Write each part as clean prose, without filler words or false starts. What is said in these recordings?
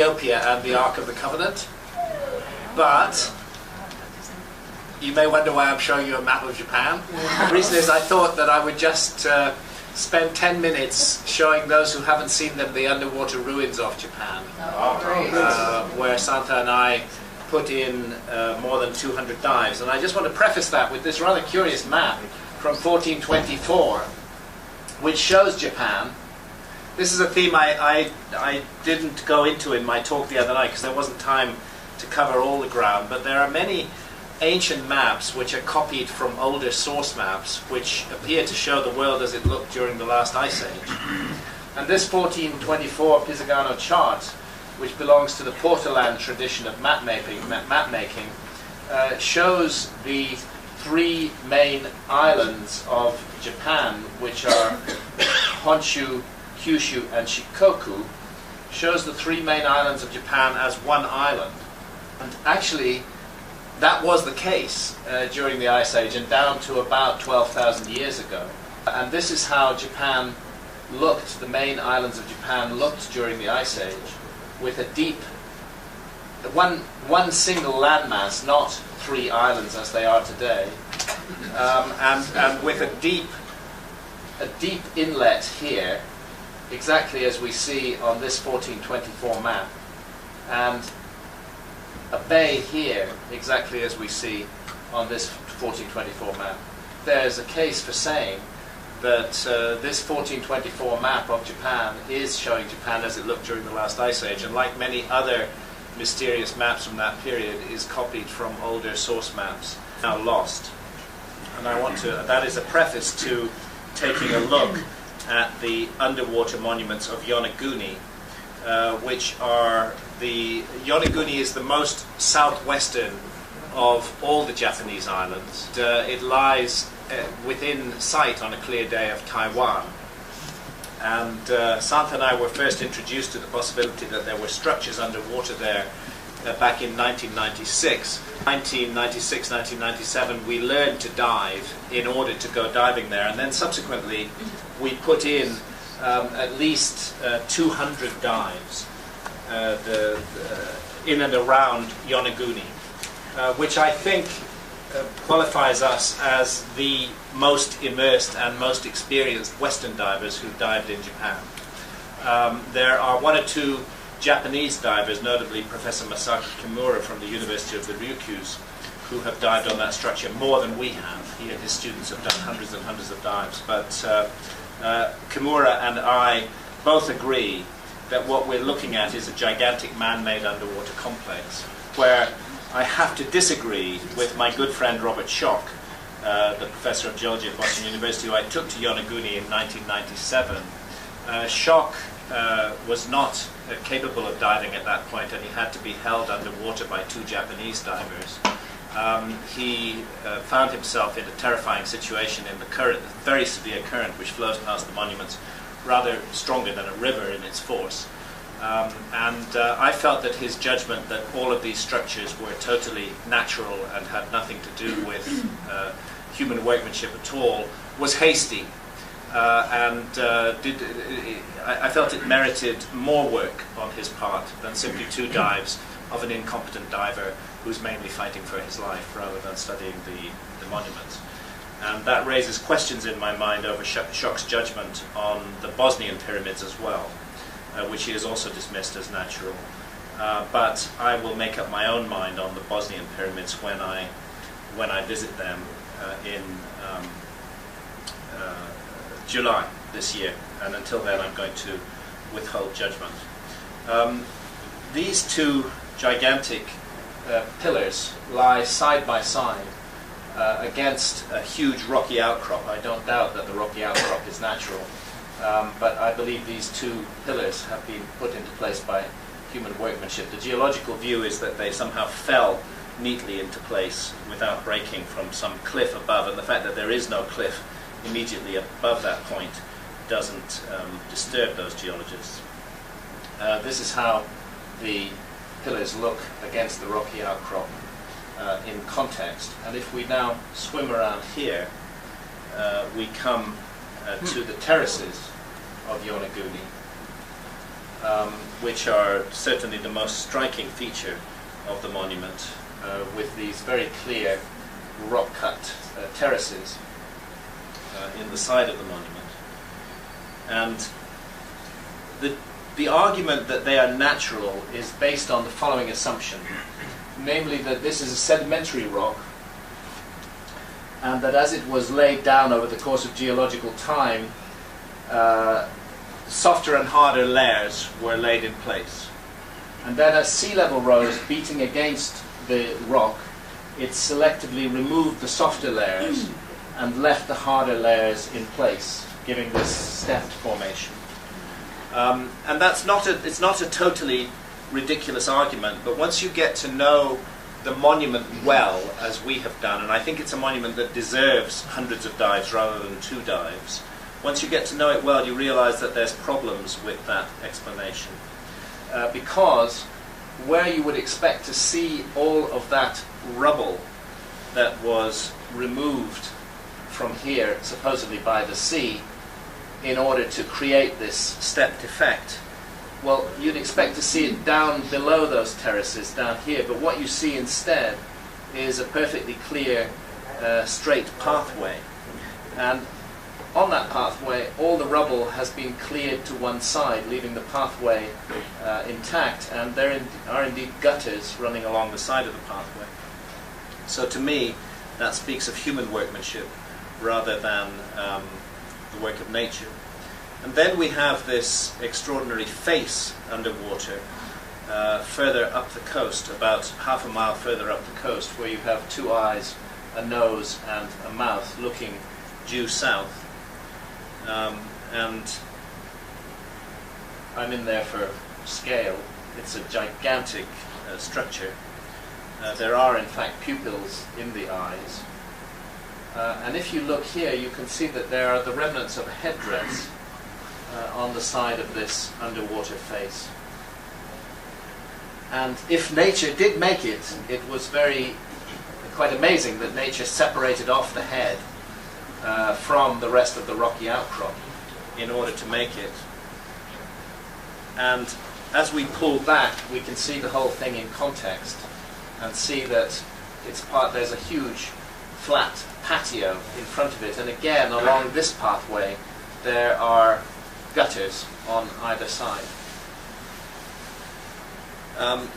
Ethiopia and the Ark of the Covenant. But you may wonder why I'm showing you a map of Japan. The reason is I thought that I would just spend 10 minutes showing those who haven't seen them the underwater ruins of Japan, where Santa and I put in more than 200 dives. And I just want to preface that with this rather curious map from 1424, which shows Japan. This is a theme I didn't go into in my talk the other night because there wasn't time to cover all the ground, but there are many ancient maps which are copied from older source maps which appear to show the world as it looked during the last ice age. And this 1424 Pisagano chart, which belongs to the Portoland tradition of map making, shows the three main islands of Japan, which are Honshu, Kyushu and Shikoku. Shows the three main islands of Japan as one island. And actually, that was the case during the Ice Age and down to about 12,000 years ago. And this is how Japan looked, the main islands of Japan looked during the Ice Age, with a deep, one single landmass, not three islands as they are today, and with a deep inlet here, exactly as we see on this 1424 map, and a bay here, exactly as we see on this 1424 map. There's a case for saying that this 1424 map of Japan is showing Japan as it looked during the last ice age, and like many other mysterious maps from that period, is copied from older source maps, now lost. And I want to, that is a preface to taking a look at the underwater monuments of Yonaguni, which are Yonaguni is the most southwestern of all the Japanese islands. It lies within sight on a clear day of Taiwan. And Santa and I were first introduced to the possibility that there were structures underwater there back in 1996. 1996, 1997, we learned to dive in order to go diving there. And then subsequently, we put in at least 200 dives in and around Yonaguni, which I think qualifies us as the most immersed and most experienced Western divers who dived in Japan. There are one or two Japanese divers, notably Professor Masaki Kimura from the University of the Ryukyus, who have dived on that structure more than we have. He and his students have done hundreds and hundreds of dives, but Kimura and I both agree that what we're looking at is a gigantic man-made underwater complex, where I have to disagree with my good friend Robert Schoch, the professor of geology at Boston University, who I took to Yonaguni in 1997. Schoch was not capable of diving at that point, and he had to be held underwater by two Japanese divers. He found himself in a terrifying situation in the current, very severe current which flows past the monuments, rather stronger than a river in its force. I felt that his judgment that all of these structures were totally natural and had nothing to do with human workmanship at all was hasty, I felt it merited more work on his part than simply two dives of an incompetent diver who's mainly fighting for his life rather than studying the monuments. And that raises questions in my mind over Schoch's judgment on the Bosnian pyramids as well, which he has also dismissed as natural. But I will make up my own mind on the Bosnian pyramids when I visit them in July this year. And until then, I'm going to withhold judgment. These two gigantic pillars lie side by side against a huge rocky outcrop. I don't doubt that the rocky outcrop is natural, but I believe these two pillars have been put into place by human workmanship. The geological view is that they somehow fell neatly into place without breaking from some cliff above, and the fact that there is no cliff immediately above that point doesn't disturb those geologists. This is how the pillars look against the rocky outcrop in context. And if we now swim around here, we come to the terraces of Yonaguni. which are certainly the most striking feature of the monument, with these very clear rock-cut terraces in the side of the monument. And the argument that they are natural is based on the following assumption, namely that this is a sedimentary rock, and that as it was laid down over the course of geological time, softer and harder layers were laid in place. And then as sea level rose beating against the rock, it selectively removed the softer layers and left the harder layers in place, giving this stepped formation. And that's it's not a totally ridiculous argument, but once you get to know the monument well, as we have done, and I think it's a monument that deserves hundreds of dives rather than 2 dives, once you get to know it well, you realize that there's problems with that explanation. Because where you would expect to see all of that rubble that was removed from here, supposedly by the sea, in order to create this stepped effect, well, you'd expect to see it down below those terraces, down here, but what you see instead is a perfectly clear, straight pathway. And on that pathway, all the rubble has been cleared to one side, leaving the pathway intact, and there are indeed gutters running along the side of the pathway. So to me, that speaks of human workmanship rather than the work of nature. And then we have this extraordinary face underwater further up the coast, about half a mile further up the coast, where you have 2 eyes, a nose and a mouth looking due south. And I'm in there for scale. It's a gigantic structure. There are in fact pupils in the eyes. And if you look here, you can see that there are the remnants of a headdress on the side of this underwater face. And if nature did make it, it was quite amazing that nature separated off the head from the rest of the rocky outcrop in order to make it. And as we pull back, we can see the whole thing in context and see that there's a huge flat patio in front of it, and again along this pathway there are gutters on either side.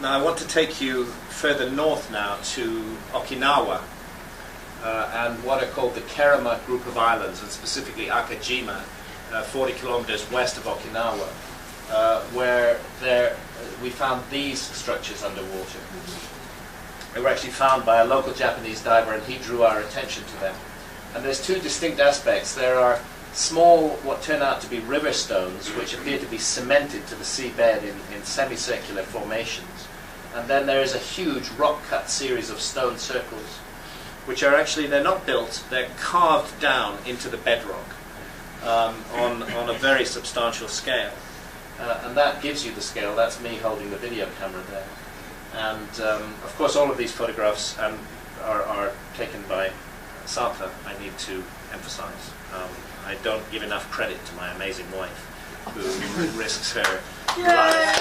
Now I want to take you further north now to Okinawa and what are called the Kerama group of islands, and specifically Akajima, 40 kilometers west of Okinawa, where we found these structures underwater. They were actually found by a local Japanese diver, and he drew our attention to them. And there's 2 distinct aspects. There are small, what turn out to be river stones, which appear to be cemented to the seabed in semicircular formations. And then there is a huge rock-cut series of stone circles, which are actually, they're not built, they're carved down into the bedrock on a very substantial scale. And that gives you the scale. That's me holding the video camera there. And of course all of these photographs are taken by Sata, I need to emphasize. I don't give enough credit to my amazing wife, who risks her life.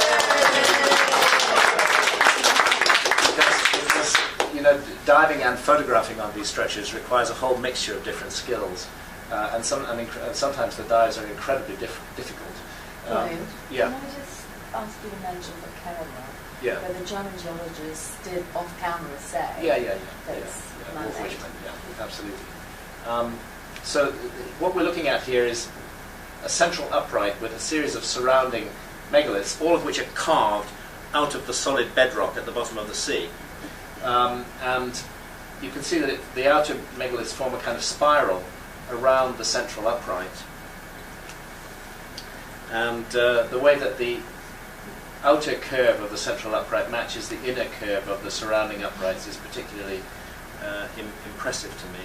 Because, diving and photographing on these structures requires a whole mixture of different skills. And sometimes the dives are incredibly difficult. Yeah. Can I just ask you to mention the Kerala? Yeah. Where the German geologists did off-camera say. Yeah. Wolf Richmond, yeah, absolutely. So what we're looking at here is a central upright with a series of surrounding megaliths, all of which are carved out of the solid bedrock at the bottom of the sea. And you can see that the outer megaliths form a kind of spiral around the central upright. And the way that the outer curve of the central upright matches the inner curve of the surrounding uprights is particularly impressive to me.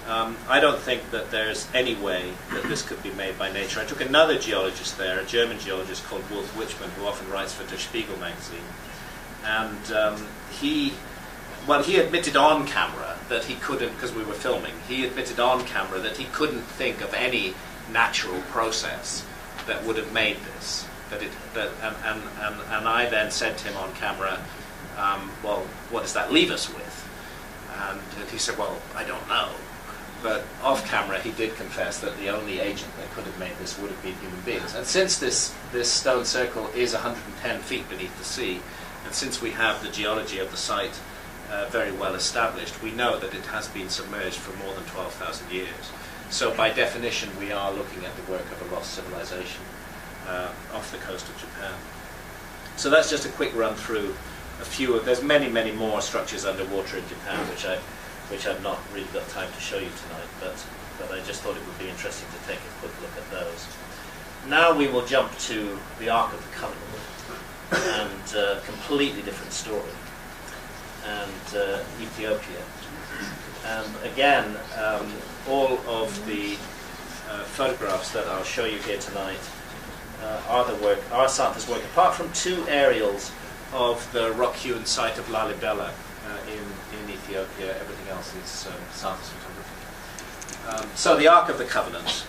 I don't think that there's any way that this could be made by nature. I took another geologist there, a German geologist called Wolf Richmond, who often writes for Der Spiegel magazine. And he admitted on camera that he couldn't, because we were filming, he admitted on camera that he couldn't think of any natural process that would have made this. And I then said to him on camera, well, what does that leave us with? And he said, well, I don't know. But off camera, he did confess that the only agent that could have made this would have been human beings. And since this stone circle is 110 feet beneath the sea, and since we have the geology of the site very well established, we know that it has been submerged for more than 12,000 years. So by definition, we are looking at the work of a lost civilization off the coast of Japan. So that's just a quick run through a few of, there's many, many more structures underwater in Japan, which I've not really got time to show you tonight, but I just thought it would be interesting to take a quick look at those. Now we will jump to the Ark of the Covenant, and a completely different story, and Ethiopia. And again, all of the photographs that I'll show you here tonight are Santa's work, apart from two aerials of the rock-hewn site of Lalibela in Ethiopia. Everything else is Santa's photography. So the Ark of the Covenant,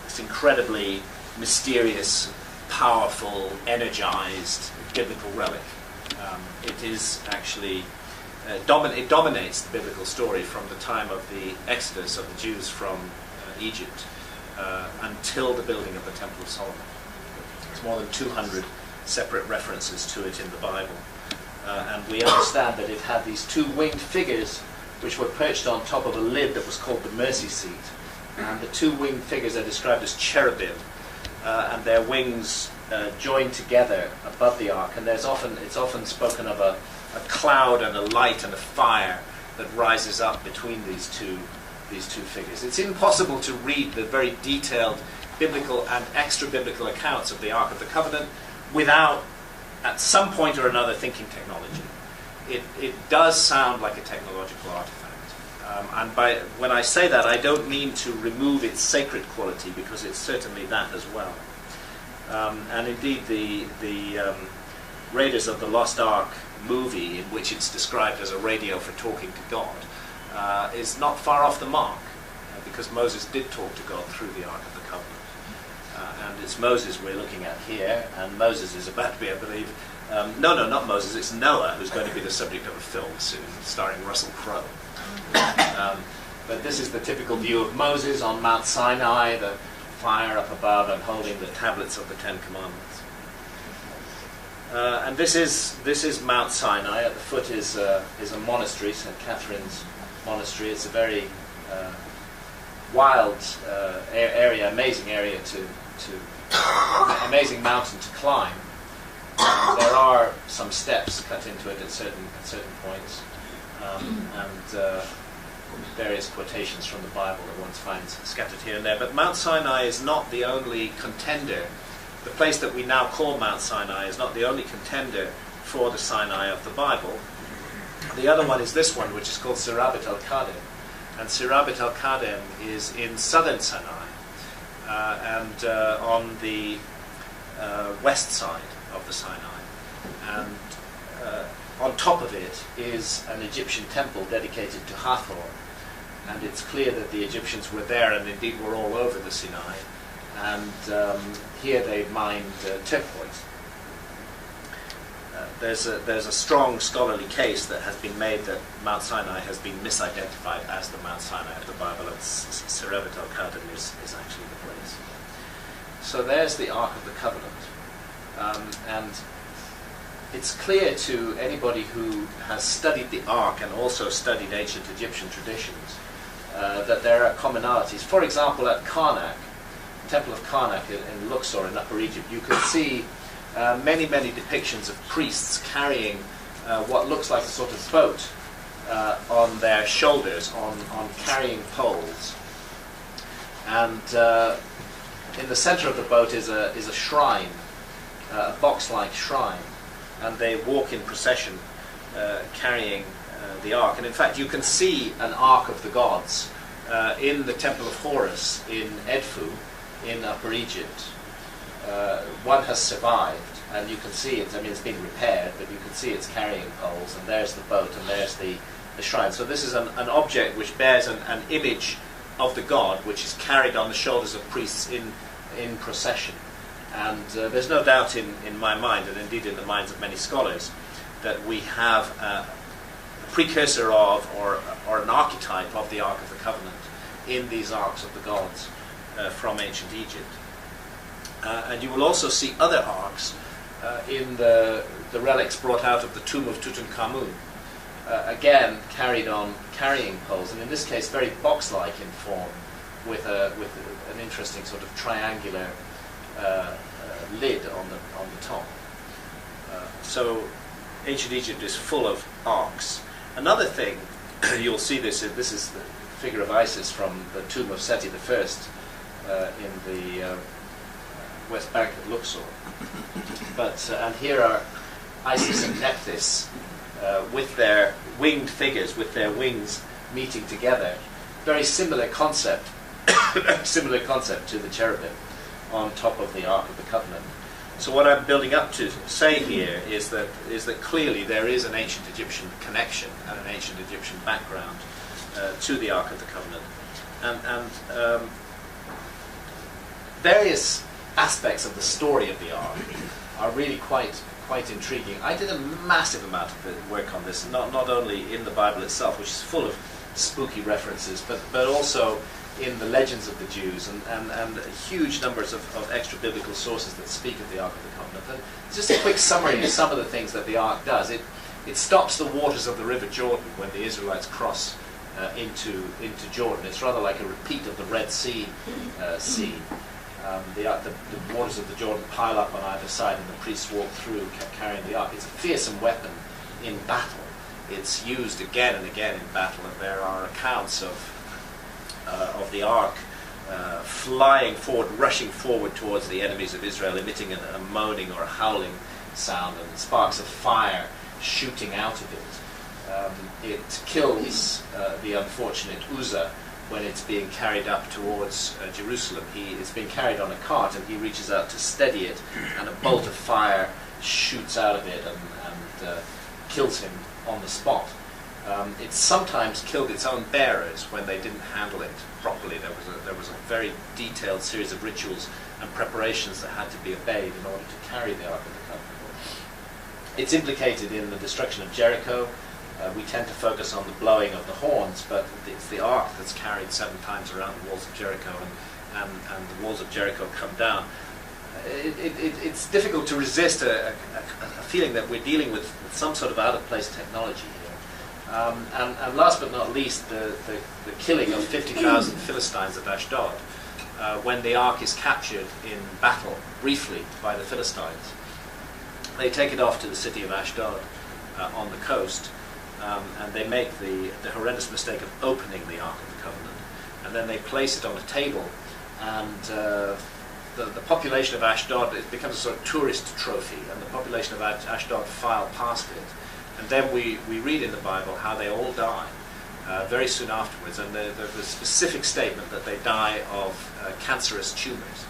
this incredibly mysterious, powerful, energized biblical relic. It is actually it dominates the biblical story from the time of the Exodus of the Jews from Egypt until the building of the Temple of Solomon. There's more than 200 separate references to it in the Bible. And we understand that it had these two winged figures which were perched on top of a lid that was called the mercy seat. And the two winged figures are described as cherubim, and their wings joined together above the ark. And it's often spoken of a cloud and a light and a fire that rises up between these two figures. It's impossible to read the very detailed biblical and extra-biblical accounts of the Ark of the Covenant without, at some point or another, thinking technology. It does sound like a technological artifact. And when I say that, I don't mean to remove its sacred quality, because it's certainly that as well. And indeed, the Raiders of the Lost Ark movie, in which it's described as a radio for talking to God, is not far off the mark, because Moses did talk to God through the Ark of the Covenant. And it's Moses we're looking at here, and Moses is about to be, I believe, no, not Moses, it's Noah, who's going to be the subject of a film soon, starring Russell Crowe. But this is the typical view of Moses on Mount Sinai, the fire up above and holding the tablets of the Ten Commandments. And this is Mount Sinai. At the foot is a monastery, St. Catherine's Monastery. It's a very wild area, amazing area amazing mountain to climb. There are some steps cut into it at certain points, and various quotations from the Bible that one finds scattered here and there. But Mount Sinai is not the only contender. The place that we now call Mount Sinai is not the only contender for the Sinai of the Bible. The other one is this one, which is called Sirabit al-Kadem. And Sirabit al-Kadem is in southern Sinai, and on the west side of the Sinai. And on top of it is an Egyptian temple dedicated to Hathor. And it's clear that the Egyptians were there, and indeed were all over the Sinai. And here they mined turquoise. There's a strong scholarly case that has been made that Mount Sinai has been misidentified as the Mount Sinai of the Bible, and Sirabit al-Kadem is actually the place. So there's the Ark of the Covenant. And it's clear to anybody who has studied the Ark and also studied ancient Egyptian traditions that there are commonalities. For example, at Karnak, Temple of Karnak in Luxor in Upper Egypt, you can see many depictions of priests carrying what looks like a sort of boat on their shoulders, on carrying poles. And in the center of the boat is a shrine, a box-like shrine, and they walk in procession carrying the ark. And in fact, you can see an Ark of the Gods in the Temple of Horus in Edfu in Upper Egypt. One has survived, and you can see it. I mean, it's been repaired, but you can see it's carrying poles, and there's the boat, and there's the shrine. So this is an object which bears an image of the god, which is carried on the shoulders of priests in procession. And there's no doubt in my mind, and indeed in the minds of many scholars, that we have a precursor of, or an archetype of the Ark of the Covenant in these Arks of the Gods from ancient Egypt. And you will also see other arks in the relics brought out of the tomb of Tutankhamun, again carried on carrying poles, and in this case very box-like in form, with an interesting sort of triangular lid on the top. So ancient Egypt is full of arks. Another thing, you'll see this is the figure of Isis from the tomb of Seti I in the West Bank of Luxor. But and here are Isis and Nephthys with their winged figures, with their wings meeting together. Very similar concept, similar concept to the cherubim on top of the Ark of the Covenant. So what I'm building up to say here is that clearly there is an ancient Egyptian connection and an ancient Egyptian background to the Ark of the Covenant, and various aspects of the story of the Ark are really quite intriguing. I did a massive amount of work on this, not only in the Bible itself, which is full of spooky references, but also in the legends of the Jews and huge numbers of extra biblical sources that speak of the Ark of the Covenant. And just a quick summary of some of the things that the Ark does. It stops the waters of the River Jordan when the Israelites cross into Jordan. It's rather like a repeat of the Red Sea scene. The waters of the Jordan pile up on either side, and the priests walk through carrying the Ark. It's a fearsome weapon in battle. It's used again and again in battle, and there are accounts of the Ark flying forward, rushing forward towards the enemies of Israel, emitting a moaning or a howling sound, and sparks of fire shooting out of it. It kills the unfortunate Uzzah when it's being carried up towards Jerusalem. It's being carried on a cart, and he reaches out to steady it, and a bolt of fire shoots out of it and kills him on the spot. It sometimes killed its own bearers when they didn't handle it properly. There was a very detailed series of rituals and preparations that had to be obeyed in order to carry the Ark of the Covenant. It's implicated in the destruction of Jericho. We tend to focus on the blowing of the horns, but it's the Ark that's carried 7 times around the walls of Jericho, and the walls of Jericho come down. It's difficult to resist a feeling that we're dealing with some sort of out-of-place technology here. And last but not least, the killing of 50,000 Philistines at Ashdod, when the Ark is captured in battle, briefly, by the Philistines. They take it off to the city of Ashdod on the coast, and they make the horrendous mistake of opening the Ark of the Covenant, and then they place it on a table, and the population of Ashdod, it becomes a sort of tourist trophy, and the population of Ashdod file past it. And then we read in the Bible how they all die very soon afterwards, and the specific statement that they die of cancerous tumors.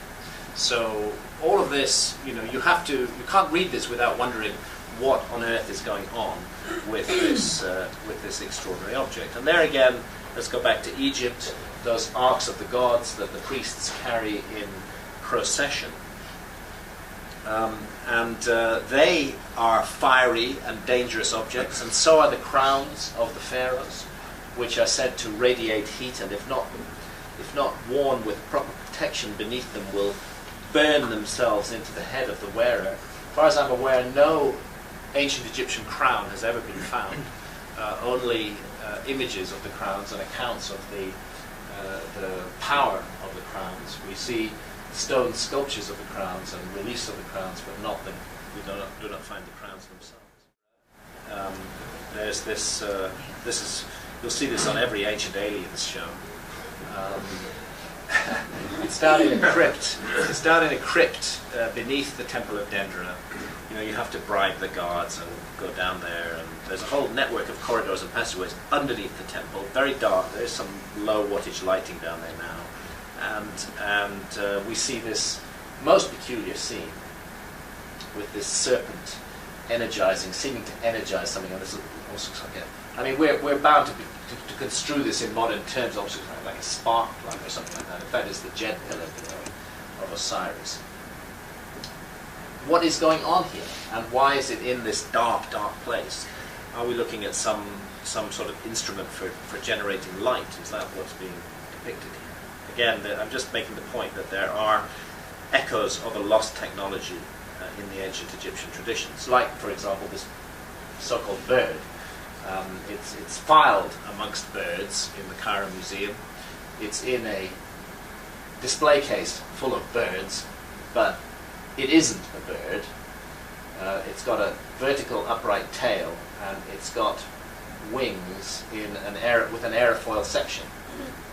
So all of this, you can't read this without wondering what on earth is going on with this extraordinary object. And there again, let's go back to Egypt, those arks of the gods that the priests carry in procession. They are fiery and dangerous objects, and so are the crowns of the pharaohs, which are said to radiate heat, and if not worn with proper protection beneath them, will burn themselves into the head of the wearer. As far as I'm aware, no ancient Egyptian crown has ever been found. Only images of the crowns and accounts of the power of the crowns. We see stone sculptures of the crowns and reliefs of the crowns, but we do not find the crowns themselves. There's this. You'll see this on every Ancient Aliens show. It's down in a crypt. It's down in a crypt beneath the Temple of Dendera. You have to bribe the guards and go down there, and there's a whole network of corridors and passageways underneath the temple. Very dark. There's some low wattage lighting down there now, and we see this most peculiar scene with this serpent seeming to energize something. And this also looks like we're bound to construe this in modern terms, also like a spark plug or something like that. In fact, it's the jet pillar of Osiris. what is going on here, and why is it in this dark, dark place? Are we looking at some sort of instrument for generating light? Is that what's being depicted here? Again, I'm just making the point that there are echoes of a lost technology in the ancient Egyptian traditions, like, for example, this so-called bird. It's filed amongst birds in the Cairo Museum. It's in a display case full of birds, but it isn't a bird. It's got a vertical upright tail, and it's got wings with an aerofoil section.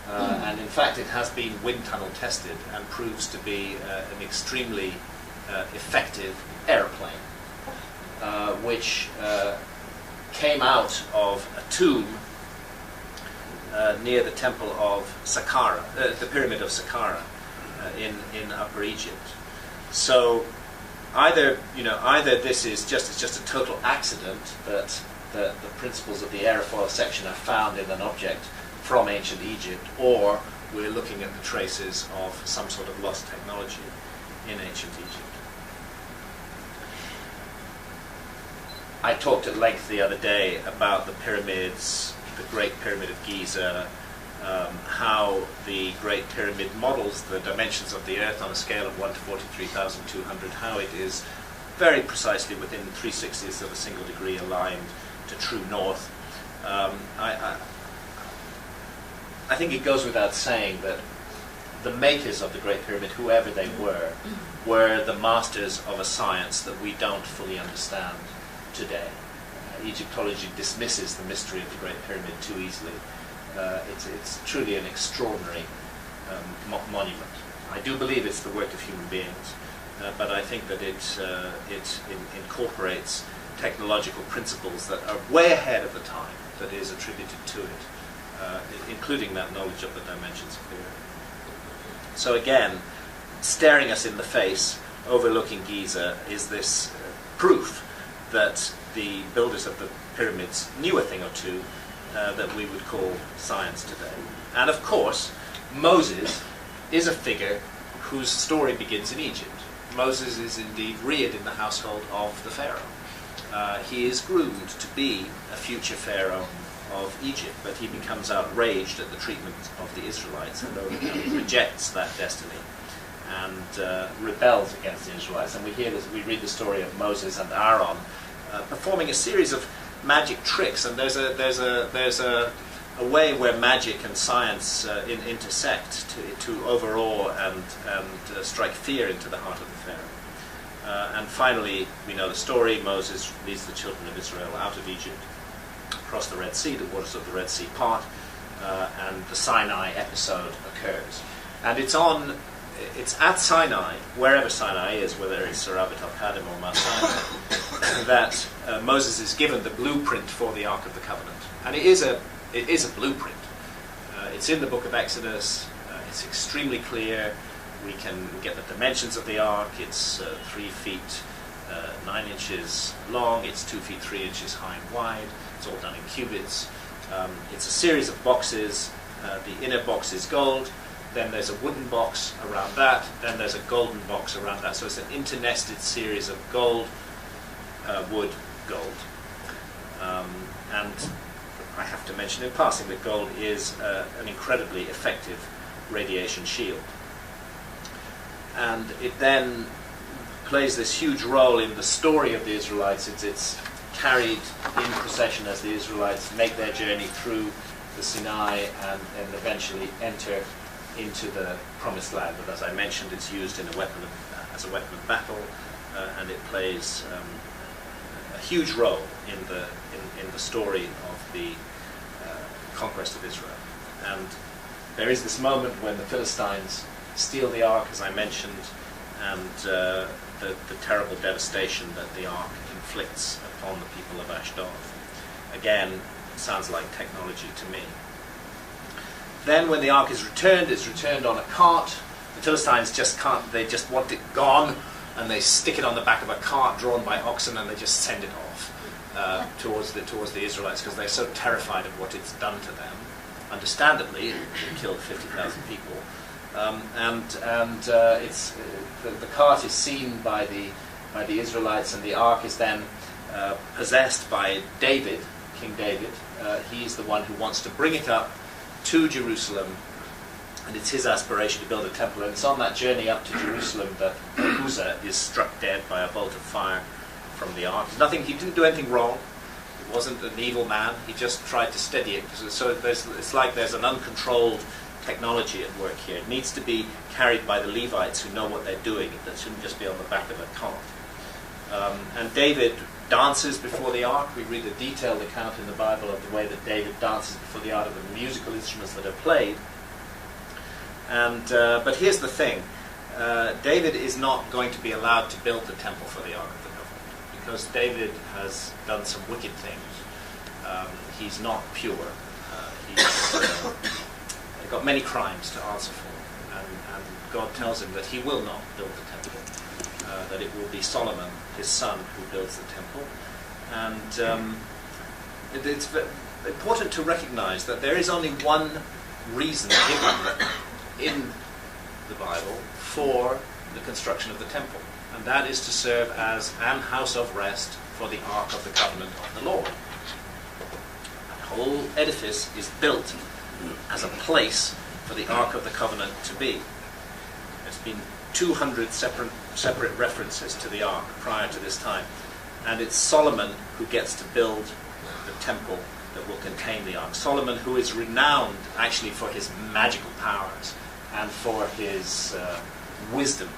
And in fact, it has been wind tunnel tested and proves to be an extremely effective aeroplane, which came out of a tomb near the temple of Saqqara, the pyramid of Saqqara in Upper Egypt. So either this is just a total accident that the principles of the aerofoil section are found in an object from ancient Egypt, or we're looking at the traces of some sort of lost technology in ancient Egypt. I talked at length the other day about the pyramids, the Great Pyramid of Giza, how the Great Pyramid models the dimensions of the Earth on a scale of 1 to 43,200, how it is very precisely within 3/60ths of a single degree aligned to true north. I think it goes without saying that the makers of the Great Pyramid, whoever they were the masters of a science that we don't fully understand today. Egyptology dismisses the mystery of the Great Pyramid too easily. It's truly an extraordinary monument. I do believe it's the work of human beings, but I think that it incorporates technological principles that are way ahead of the time that is attributed to it, including that knowledge of the dimensions of the Earth. So again, staring us in the face, overlooking Giza, is this proof that the builders of the pyramids knew a thing or two that we would call science today. And of course, Moses is a figure whose story begins in Egypt. Moses is indeed reared in the household of the Pharaoh. He is groomed to be a future Pharaoh of Egypt, but he becomes outraged at the treatment of the Israelites and rejects that destiny and rebels against the Israelites. And we read the story of Moses and Aaron performing a series of magic tricks, and there's a way where magic and science intersect to overawe and strike fear into the heart of the Pharaoh. And finally, we know the story. Moses leads the children of Israel out of Egypt, across the Red Sea. The waters of the Red Sea part, and the Sinai episode occurs. And it's at Sinai, wherever Sinai is, whether it's Rabat al-Qadim or Mount Sinai, that Moses is given the blueprint for the Ark of the Covenant. And it is a blueprint. It's in the book of Exodus. It's extremely clear. We can get the dimensions of the Ark. It's 3 feet 9 inches long. It's 2 feet 3 inches high and wide. It's all done in cubits. It's a series of boxes. The inner box is gold. Then there's a wooden box around that. Then there's a golden box around that. So it's an internested series of gold, wood, gold. And I have to mention in passing that gold is an incredibly effective radiation shield. And it then plays this huge role in the story of the Israelites. It's carried in procession as the Israelites make their journey through the Sinai and eventually enter into the Promised Land. But as I mentioned, it's used as a weapon of battle, and it plays a huge role in the story of the conquest of Israel. And there is this moment when the Philistines steal the Ark, as I mentioned, and the terrible devastation that the Ark inflicts upon the people of Ashdod. Again, sounds like technology to me. Then when the Ark is returned, it's returned on a cart. The Philistines just can't, they just want it gone, and they stick it on the back of a cart drawn by oxen, and they just send it off towards the Israelites, because they're so terrified of what it's done to them. Understandably, it killed 50,000 people. The cart is seen by the by the Israelites, and the ark is then possessed by David, King David. He's the one who wants to bring it up to Jerusalem, and it's his aspiration to build a temple. And it's on that journey up to Jerusalem that Uzzah is struck dead by a bolt of fire from the ark. He didn't do anything wrong. He wasn't an evil man. He just tried to steady it. So it's like there's an uncontrolled technology at work here. It needs to be carried by the Levites who know what they're doing. It shouldn't just be on the back of a cart. And David dances before the ark. We read a detailed account in the Bible of the way that David dances before the ark, of the musical instruments that are played. And but here's the thing. David is not going to be allowed to build the temple for the Ark of the Covenant, because David has done some wicked things. He's not pure. He's got many crimes to answer for. And God tells him that he will not build the temple, that it will be Solomon, his son, who builds the temple. And it's important to recognize that there is only one reason given in the Bible for the construction of the temple, and that is to serve as an house of rest for the Ark of the Covenant of the Lord. That whole edifice is built as a place for the Ark of the Covenant to be. There's been 200 separate references to the Ark prior to this time, and it's Solomon who gets to build the temple that will contain the Ark. Solomon, who is renowned actually for his magical powers and for his wisdom.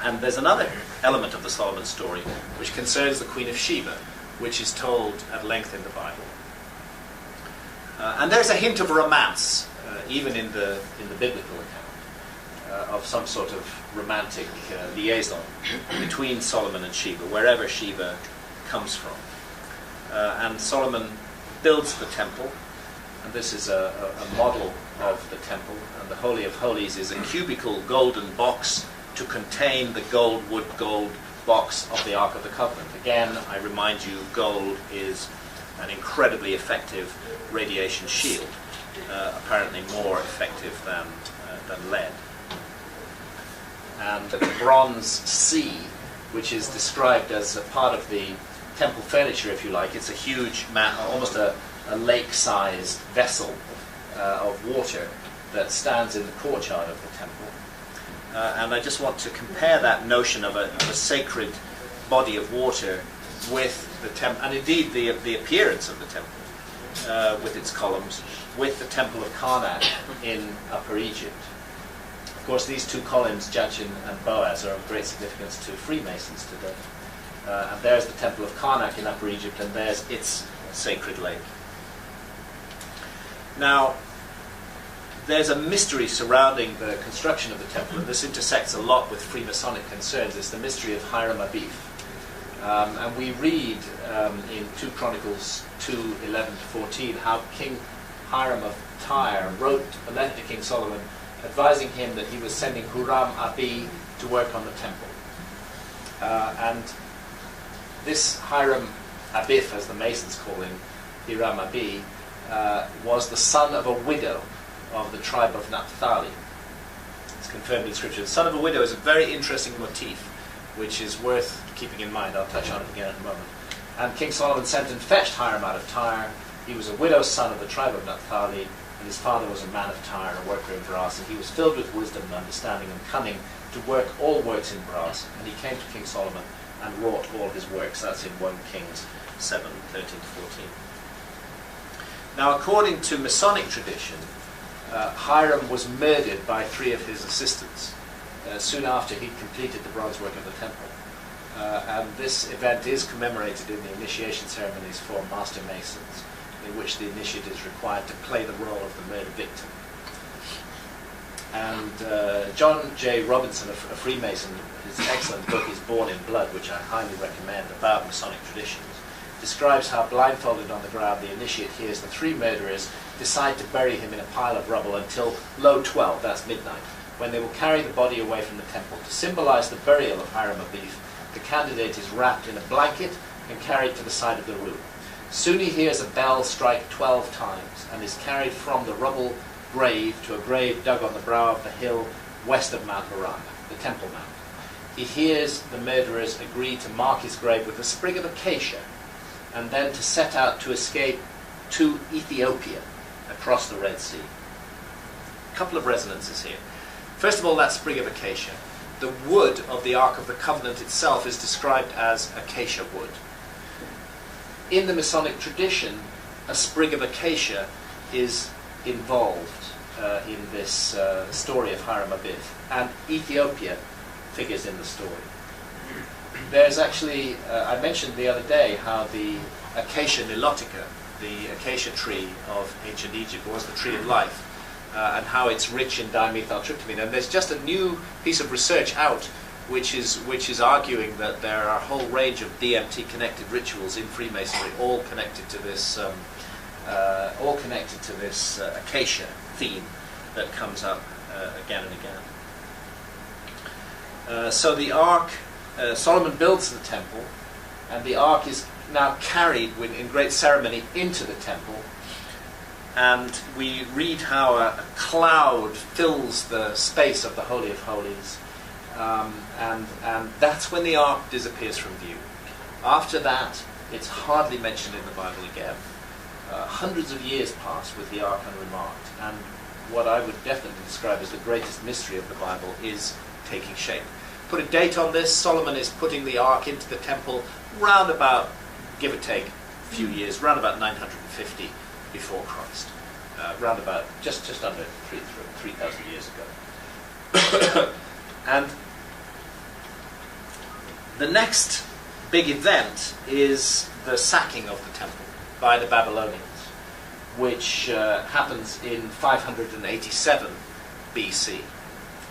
And there's another element of the Solomon story which concerns the Queen of Sheba, which is told at length in the Bible. And there's a hint of romance, even in the biblical account, of some sort of romantic liaison between Solomon and Sheba, wherever Sheba comes from. And Solomon builds the temple, and this is a model of the temple, and the Holy of Holies is a cubical golden box to contain the gold box of the Ark of the Covenant. Again, I remind you, gold is an incredibly effective radiation shield, apparently more effective than lead. And the bronze sea, which is described as a part of the temple furniture, if you like, it's a huge, almost a lake-sized vessel of water that stands in the courtyard of the temple. And I just want to compare that notion of a sacred body of water with the temple, and indeed the appearance of the temple with its columns, with the temple of Karnak in Upper Egypt. Of course, these two columns, Jachin and Boaz, are of great significance to Freemasons today. And there's the temple of Karnak in Upper Egypt, and there's its sacred lake. Now, there's a mystery surrounding the construction of the temple, and this intersects a lot with Freemasonic concerns. It's the mystery of Hiram Abiff. And we read in 2 Chronicles 2:11-14 how King Hiram of Tyre wrote a letter to King Solomon advising him that he was sending Huram Abi to work on the temple. And this Hiram Abiff, as the Masons call him, Hiram Abi, was the son of a widow of the tribe of Naphtali. It's confirmed in Scripture. The son of a widow is a very interesting motif, which is worth keeping in mind. I'll touch on it again in a moment. And King Solomon sent and fetched Hiram out of Tyre. He was a widow's son of the tribe of Naphtali, and his father was a man of Tyre, a worker in brass, and he was filled with wisdom and understanding and cunning to work all works in brass. And he came to King Solomon and wrought all his works. That's in 1 Kings 7:13-14. Now, according to Masonic tradition, Hiram was murdered by 3 of his assistants soon after he'd completed the bronze work of the temple. And this event is commemorated in the initiation ceremonies for Master Masons, in which the initiate is required to play the role of the murder victim. And John J. Robinson, a Freemason, his excellent book is Born in Blood, which I highly recommend, about Masonic traditions, describes how, blindfolded on the ground, the initiate hears the 3 murderers decide to bury him in a pile of rubble until low 12, that's midnight, when they will carry the body away from the temple. To symbolize the burial of Hiram Abiff, the candidate is wrapped in a blanket and carried to the side of the room. Soon he hears a bell strike 12 times and is carried from the rubble grave to a grave dug on the brow of the hill west of Mount Moriah, the Temple Mount. he hears the murderers agree to mark his grave with a sprig of acacia and then to set out to escape to Ethiopia across the Red Sea. A couple of resonances here. First of all, that sprig of acacia. The wood of the Ark of the Covenant itself is described as acacia wood. In the Masonic tradition, a sprig of acacia is involved in this story of Hiram Abiff, and Ethiopia figures in the story. There's actually, I mentioned the other day how the Acacia nilotica, the acacia tree of ancient Egypt, was the tree of life, and how it's rich in dimethyltryptamine. And there's just a new piece of research out which is arguing that there are a whole range of DMT-connected rituals in Freemasonry, all connected to this acacia theme that comes up again and again. So the Ark, Solomon builds the temple, and the Ark is now carried in great ceremony into the temple. And we read how a cloud fills the space of the Holy of Holies. And that's when the Ark disappears from view. After that, it's hardly mentioned in the Bible again. Hundreds of years pass with the Ark unremarked, and what I would definitely describe as the greatest mystery of the Bible is taking shape. Put a date on this: Solomon is putting the Ark into the temple round about, give or take a few years, round about 950 before Christ, round about just under 3,000 years ago. And the next big event is the sacking of the temple by the Babylonians, which happens in 587 BC.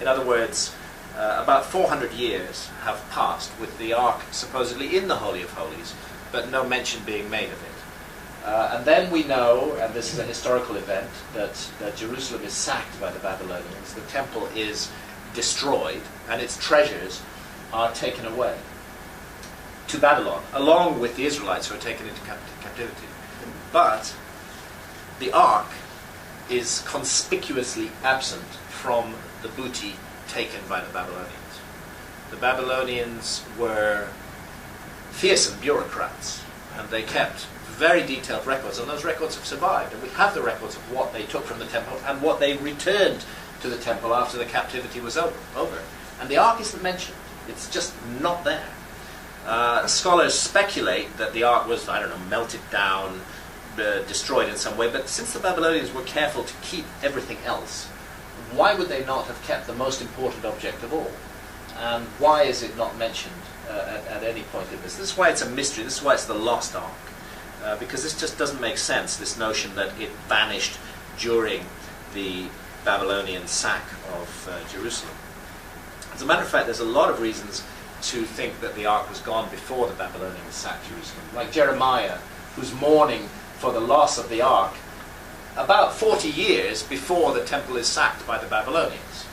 In other words, about 400 years have passed with the Ark supposedly in the Holy of Holies, but no mention being made of it. And then we know, and this is a historical event, that Jerusalem is sacked by the Babylonians, the temple is destroyed, and its treasures are taken away to Babylon, along with the Israelites who are taken into captivity. But the Ark is conspicuously absent from the booty taken by the Babylonians. The Babylonians were fearsome bureaucrats, and they kept very detailed records, and those records have survived. And we have the records of what they took from the temple and what they returned to the temple after the captivity was over. And the Ark isn't mentioned. It's just not there. Scholars speculate that the Ark was, melted down, destroyed in some way, but since the Babylonians were careful to keep everything else, why would they not have kept the most important object of all? And why is it not mentioned at any point in this? This is why it's a mystery. This is why it's the lost Ark. Because this just doesn't make sense, this notion that it vanished during the Babylonian sack of Jerusalem. As a matter of fact, there's a lot of reasons to think that the Ark was gone before the Babylonians sacked Jerusalem. Like Jeremiah, who's mourning for the loss of the Ark about 40 years before the temple is sacked by the Babylonians.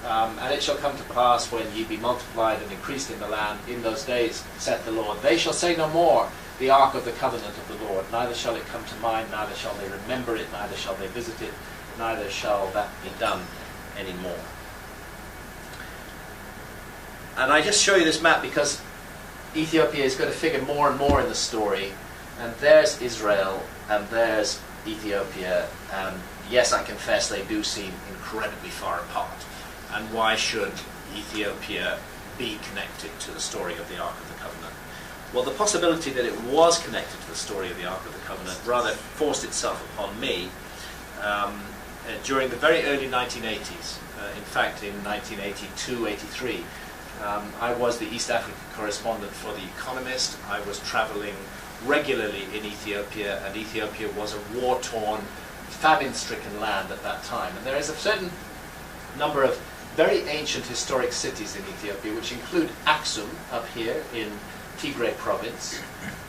And it shall come to pass, when ye be multiplied and increased in the land, in those days, saith the Lord, they shall say no more, the Ark of the covenant of the Lord, neither shall it come to mind, neither shall they remember it, neither shall they visit it, neither shall that be done any more. And I just show you this map because Ethiopia is going to figure more and more in the story, and there's Israel, and there's Ethiopia, and yes, I confess they do seem incredibly far apart. And why should Ethiopia be connected to the story of the Ark of the Covenant? Well, the possibility that it was connected to the story of the Ark of the Covenant rather forced itself upon me during the very early 1980s. In fact, in 1982-83, I was the East African correspondent for The Economist. I was traveling regularly in Ethiopia, and Ethiopia was a war-torn, famine-stricken land at that time. And there is a certain number of very ancient historic cities in Ethiopia, which include Aksum up here in Tigray province,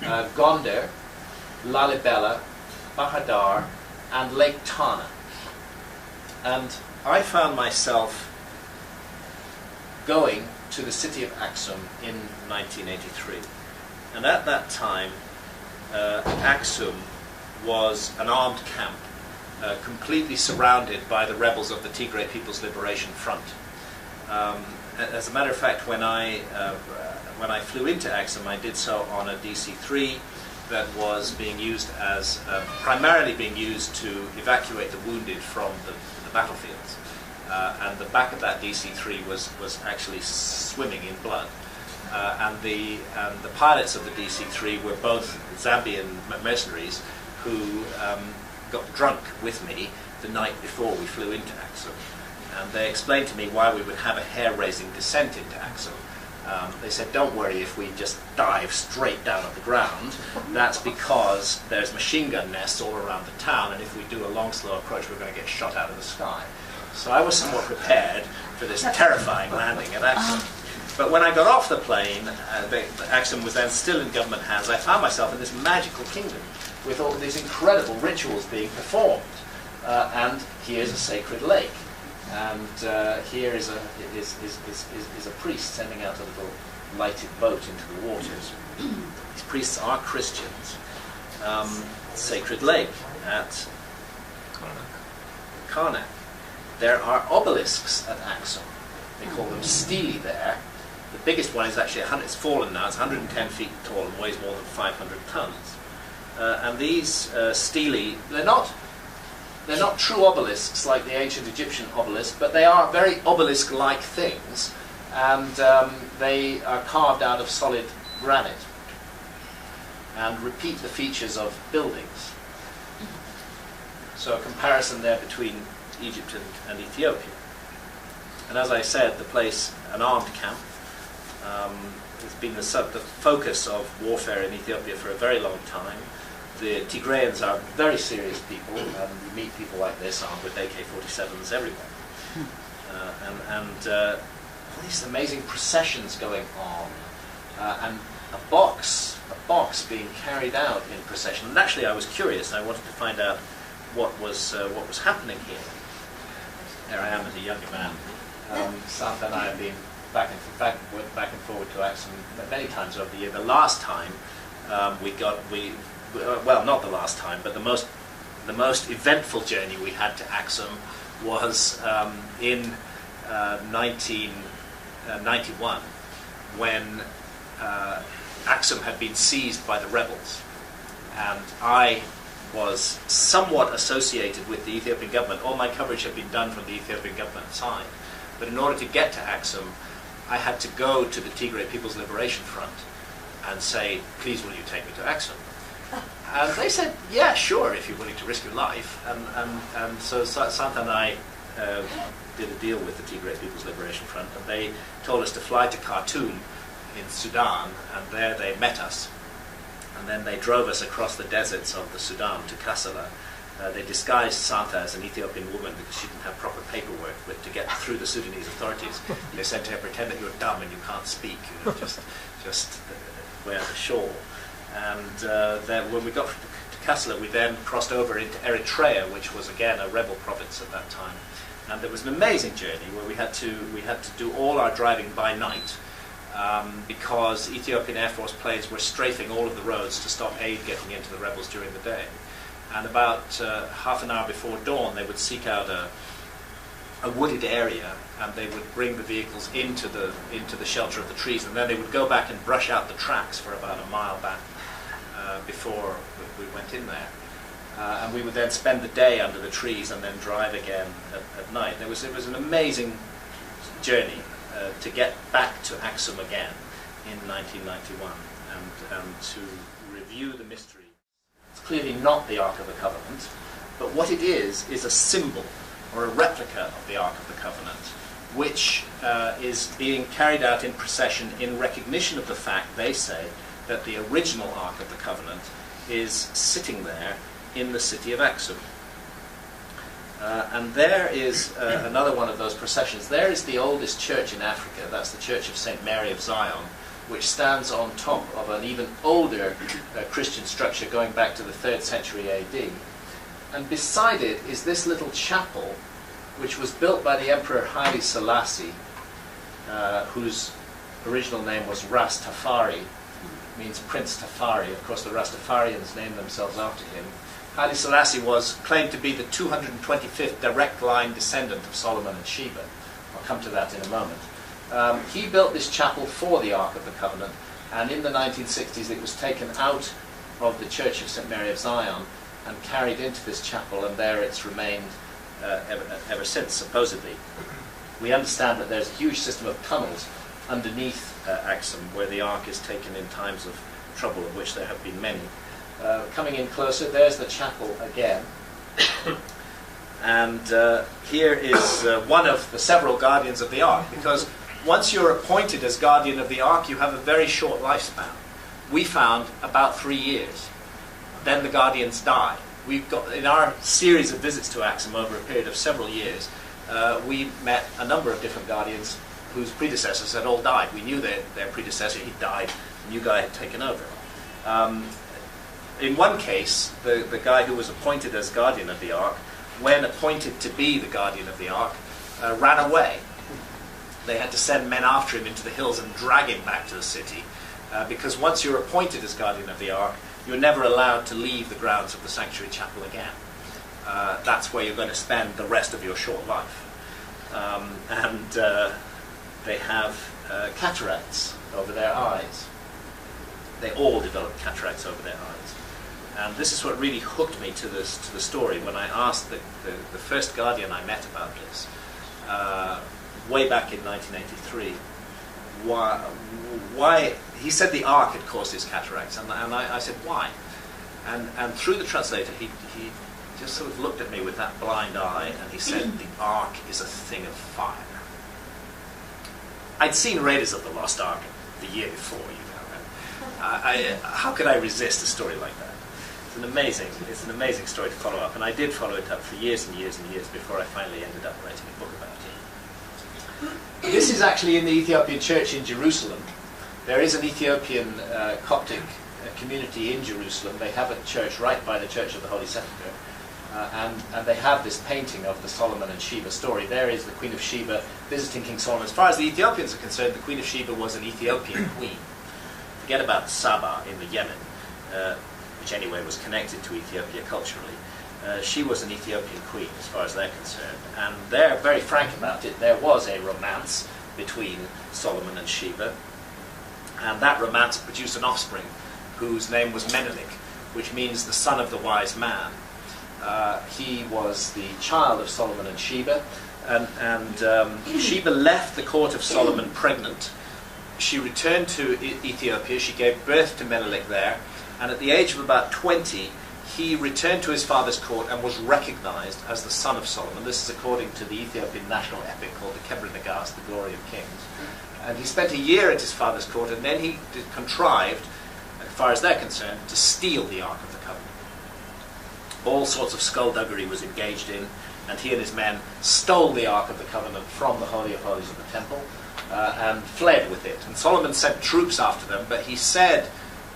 Gondar, Lalibela, Bahadar, and Lake Tana. And I found myself going to the city of Aksum in 1983. And at that time, Aksum was an armed camp, completely surrounded by the rebels of the Tigray People's Liberation Front. as a matter of fact, when I flew into Axum, I did so on a DC-3 that was being used as primarily being used to evacuate the wounded from the battlefields, and the back of that DC-3 was actually swimming in blood, and the pilots of the DC-3 were both Zambian mercenaries who got drunk with me the night before we flew into Axum, and they explained to me why we would have a hair-raising descent into Axum. They said, don't worry if we just dive straight down at the ground. That's because there's machine gun nests all around the town, and if we do a long, slow approach, we're going to get shot out of the sky. So I was somewhat prepared for this terrifying landing at Axum. But when I got off the plane, Axum was then still in government hands. I found myself in this magical kingdom with all these incredible rituals being performed. And here's a sacred lake. And here is a priest sending out a little lighted boat into the waters. These priests are Christians. Sacred lake at Karnak. There are obelisks at Axum. They call them stelae there. The biggest one is actually it's fallen now. It's 110 feet tall and weighs more than 500 tons. And these stelae, they're not true obelisks like the ancient Egyptian obelisk, but they are very obelisk-like things, and they are carved out of solid granite and repeat the features of buildings. So a comparison there between Egypt and Ethiopia. And as I said, the place, an armed camp, has been the focus of warfare in Ethiopia for a very long time. The Tigrayans are very serious people, and you meet people like this armed with AK-47s everywhere. And all these amazing processions going on, and a box being carried out in procession. And actually I was curious, I wanted to find out what was happening here. There I am as a younger man. Santa and I have been back and forward to Axum many times over the year. The last time well, not the last time, but the most eventful journey we had to Axum was in 1991, when Axum had been seized by the rebels, and I was somewhat associated with the Ethiopian government. All my coverage had been done from the Ethiopian government side, but in order to get to Axum, I had to go to the Tigray People's Liberation Front and say, please will you take me to Axum? And they said, yeah, sure, if you're willing to risk your life. And so Santa and I did a deal with the Tigray People's Liberation Front, and they told us to fly to Khartoum in Sudan, and there they met us. And then they drove us across the deserts of the Sudan to Kassala. They disguised Santa as an Ethiopian woman because she didn't have proper paperwork, but to get through the Sudanese authorities, they said to her, pretend that you're dumb and you can't speak, just wear the shawl. And then when we got to Kassala, we then crossed over into Eritrea, which was again a rebel province at that time. And there was an amazing journey where we had to do all our driving by night, because Ethiopian Air Force planes were strafing all of the roads to stop aid getting into the rebels during the day. And about half an hour before dawn, they would seek out a wooded area, and they would bring the vehicles into the shelter of the trees, and then they would go back and brush out the tracks for about a mile back before we went in there. And we would then spend the day under the trees and then drive again at night. It was an amazing journey to get back to Axum again in 1991 and to review the mystery. It's clearly not the Ark of the Covenant, but what it is a symbol or a replica of the Ark of the Covenant, which is being carried out in procession in recognition of the fact, they say, that the original Ark of the Covenant is sitting there in the city of Axum. And there is another one of those processions. There is the oldest church in Africa. That's the Church of St. Mary of Zion, which stands on top of an even older Christian structure going back to the 3rd century AD. And beside it is this little chapel, which was built by the Emperor Haile Selassie, whose original name was Ras Tafari, means Prince Tafari. Of course, the Rastafarians named themselves after him. Haile Selassie was claimed to be the 225th direct line descendant of Solomon and Sheba. I'll come to that in a moment. He built this chapel for the Ark of the Covenant, and in the 1960s it was taken out of the Church of St. Mary of Zion and carried into this chapel, and there it's remained ever since, supposedly. We understand that there's a huge system of tunnels underneath Axum where the Ark is taken in times of trouble, of which there have been many. Coming in closer, there's the chapel again. And here is one of the several guardians of the Ark, because once you're appointed as guardian of the Ark, you have a very short lifespan. We found about 3 years. Then the guardians die. We've got, in our series of visits to Axum over a period of several years, we met a number of different guardians whose predecessors had all died. We knew their predecessor, he died, the new guy had taken over. In one case, the guy who was appointed as guardian of the Ark, when appointed to be the guardian of the Ark, ran away. They had to send men after him into the hills and drag him back to the city, because once you're appointed as guardian of the Ark, you're never allowed to leave the grounds of the sanctuary chapel again. That's where you're going to spend the rest of your short life. They have cataracts over their eyes. They all develop cataracts over their eyes. And this is what really hooked me to the story when I asked the first guardian I met about this, way back in 1983, why he said the Ark had caused his cataracts, and I said, why? And through the translator, he just sort of looked at me with that blind eye, and he said, the Ark is a thing of fire. I'd seen Raiders of the Lost Ark the year before, how could I resist a story like that? It's an amazing story to follow up, and I did follow it up for years and years and years before I finally ended up writing a book about it. This is actually in the Ethiopian church in Jerusalem. There is an Ethiopian Coptic community in Jerusalem. They have a church right by the Church of the Holy Sepulchre, and they have this painting of the Solomon and Sheba story. There is the Queen of Sheba visiting King Solomon. As far as the Ethiopians are concerned, the Queen of Sheba was an Ethiopian queen. Forget about Saba in the Yemen, which anyway was connected to Ethiopia culturally. She was an Ethiopian queen as far as they're concerned, and they're very frank about it. There was a romance between Solomon and Sheba, and that romance produced an offspring whose name was Menelik, which means the son of the wise man. He was the child of Solomon and Sheba, and Sheba left the court of Solomon pregnant. She returned to Ethiopia. She gave birth to Menelik there, and at the age of about 20, he returned to his father's court and was recognized as the son of Solomon. This is according to the Ethiopian national epic called the Kebra Nagast, the Glory of Kings. And he spent a year at his father's court, and then he contrived, as far as they're concerned, to steal the Ark of the Covenant. All sorts of skullduggery was engaged in, and he and his men stole the Ark of the Covenant from the Holy of Holies of the temple and fled with it. And Solomon sent troops after them, but he said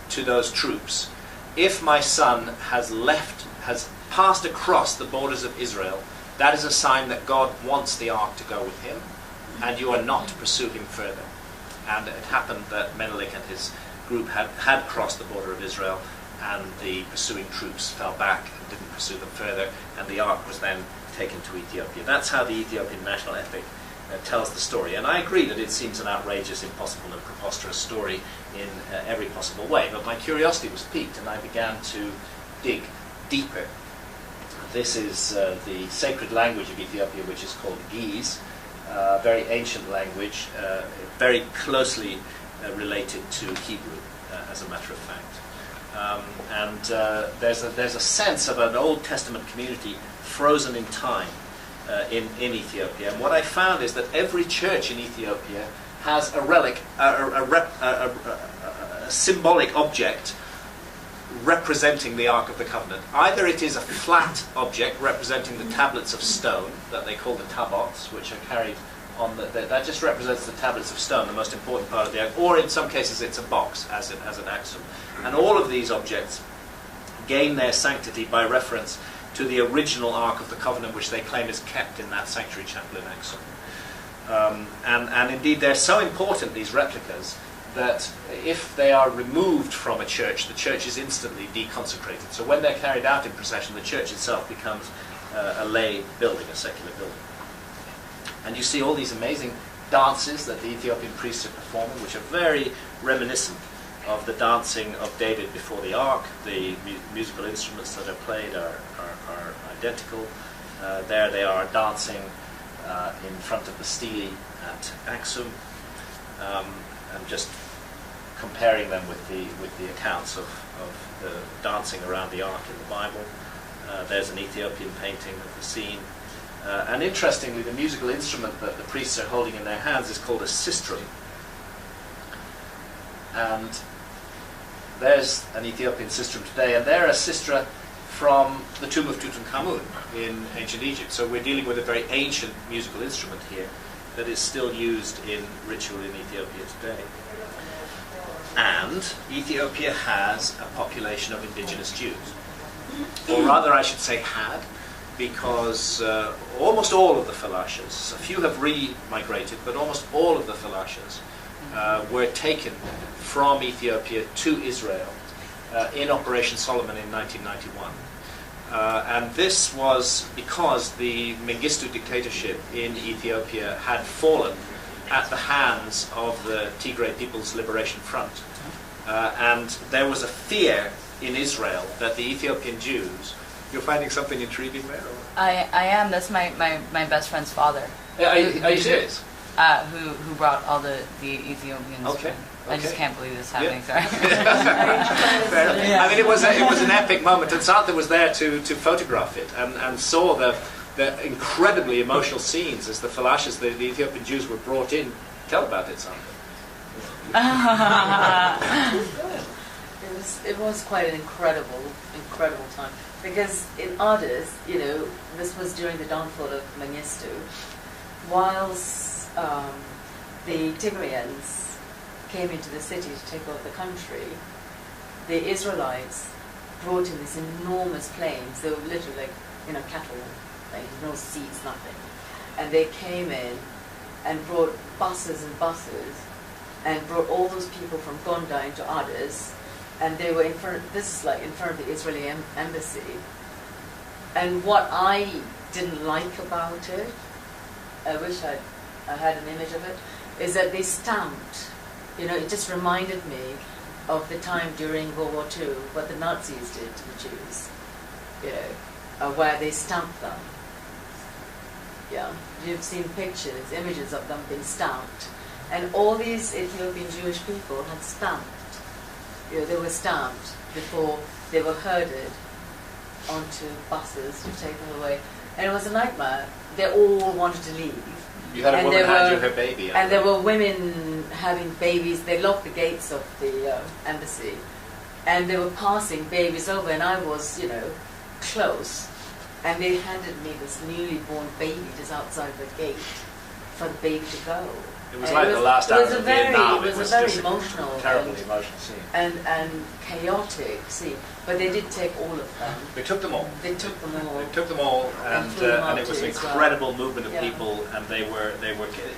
to those troops, if my son has passed across the borders of Israel, that is a sign that God wants the Ark to go with him, and you are not to pursue him further. And it happened that Menelik and his group had crossed the border of Israel, and the pursuing troops fell back and didn't pursue them further, and the Ark was then taken to Ethiopia. That's how the Ethiopian national epic tells the story. And I agree that it seems an outrageous, impossible, and preposterous story in every possible way. But my curiosity was piqued, and I began to dig deeper. This is the sacred language of Ethiopia, which is called Ge'ez, a very ancient language, very closely related to Hebrew, as a matter of fact. There's a sense of an Old Testament community frozen in time in Ethiopia. And what I found is that every church in Ethiopia has a relic, a symbolic object representing the Ark of the Covenant. Either it is a flat object representing the tablets of stone that they call the tabots, which are carried on that just represents the tablets of stone, the most important part of the Ark, or in some cases it's a box, as an Axum. And all of these objects gain their sanctity by reference to the original Ark of the Covenant, which they claim is kept in that sanctuary chapel in Axum. And indeed they're so important, these replicas, that if they are removed from a church, the church is instantly deconsecrated. So when they're carried out in procession, the church itself becomes a lay building, a secular building. And you see all these amazing dances that the Ethiopian priests are performing, which are very reminiscent of the dancing of David before the ark. The musical instruments that are played are identical. There they are dancing in front of the stele at Aksum. I'm just comparing them with the accounts of the dancing around the ark in the Bible. There's an Ethiopian painting of the scene. And interestingly, the musical instrument that the priests are holding in their hands is called a sistrum. And there's an Ethiopian sistrum today, and they're a sistra from the tomb of Tutankhamun in ancient Egypt. So we're dealing with a very ancient musical instrument here that is still used in ritual in Ethiopia today. And Ethiopia has a population of indigenous Jews. Or rather, I should say had, because almost all of the Falashas, a few have re-migrated, but almost all of the Falashas were taken from Ethiopia to Israel in Operation Solomon in 1991. And this was because the Mengistu dictatorship in Ethiopia had fallen at the hands of the Tigray People's Liberation Front. And there was a fear in Israel that the Ethiopian Jews... You're finding something intriguing there? Or? I am. That's my best friend's father. Are you serious? Who brought all the Ethiopians. Okay. I just can't believe this is happening. Yeah. Sorry. I mean, it was an epic moment, and Santa was there to photograph it and saw the incredibly emotional scenes as the Falashas, the Ethiopian Jews, were brought in. Tell about it, Santa. It was quite an incredible time, because in Addis, this was during the downfall of Mengistu, whilst the Tigrayans came into the city to take over the country, the Israelites brought in these enormous planes. They were literally like, cattle, like no seats, nothing. And they came in and brought buses and buses and brought all those people from Gondar into Addis. And they were in front of the Israeli embassy. And what I didn't like about it, I wish I had an image of it, is that they stamped. It just reminded me of the time during World War II, what the Nazis did to the Jews, where they stamped them. Yeah, you've seen pictures, images of them being stamped. And all these Ethiopian Jewish people had stamped. They were stamped before they were herded onto buses to take them away. And it was a nightmare. They all wanted to leave. You had a woman hand you her baby. And there were women having babies. They locked the gates of the embassy. And they were passing babies over, and I was, close. And they handed me this newly born baby just outside the gate for the baby to go. It was like the last hours of Vietnam. It was a very emotional, terribly emotional scene. And chaotic scene. But they did take all of them. They took them all. They took them all. They took them all, and it was an incredible movement of people. And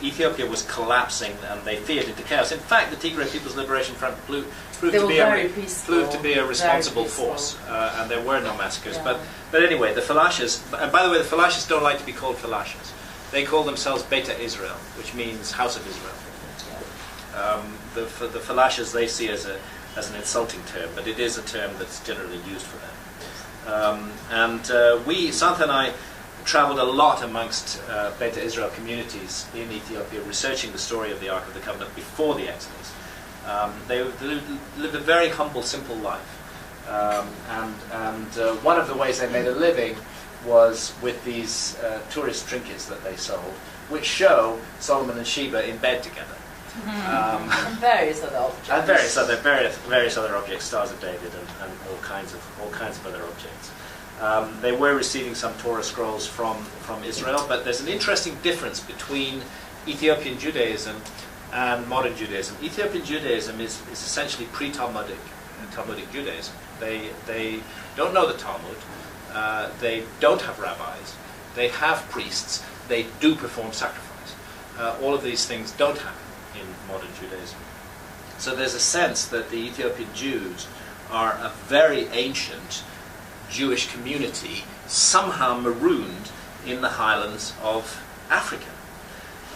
Ethiopia was collapsing, and they feared into chaos. In fact, the Tigray People's Liberation Front proved to be a responsible force, and there were no massacres. Yeah. But anyway, the Falashas. And by the way, the Falashas don't like to be called Falashas. They call themselves Beta Israel, which means House of Israel. The Falashas they see as an insulting term, but it is a term that's generally used for them. Santa and I traveled a lot amongst Beta Israel communities in Ethiopia, researching the story of the Ark of the Covenant before the Exodus. They lived a very humble, simple life. One of the ways they made a living was with these tourist trinkets that they sold, which show Solomon and Sheba in bed together. And various other objects. And various other objects, Stars of David, and all kinds of other objects. They were receiving some Torah scrolls from Israel, but there's an interesting difference between Ethiopian Judaism and modern Judaism. Ethiopian Judaism is essentially pre-Talmudic Judaism. They don't know the Talmud. They don't have rabbis. They have priests. They do perform sacrifice. All of these things don't happen in modern Judaism. So there's a sense that the Ethiopian Jews are a very ancient Jewish community, somehow marooned in the highlands of Africa.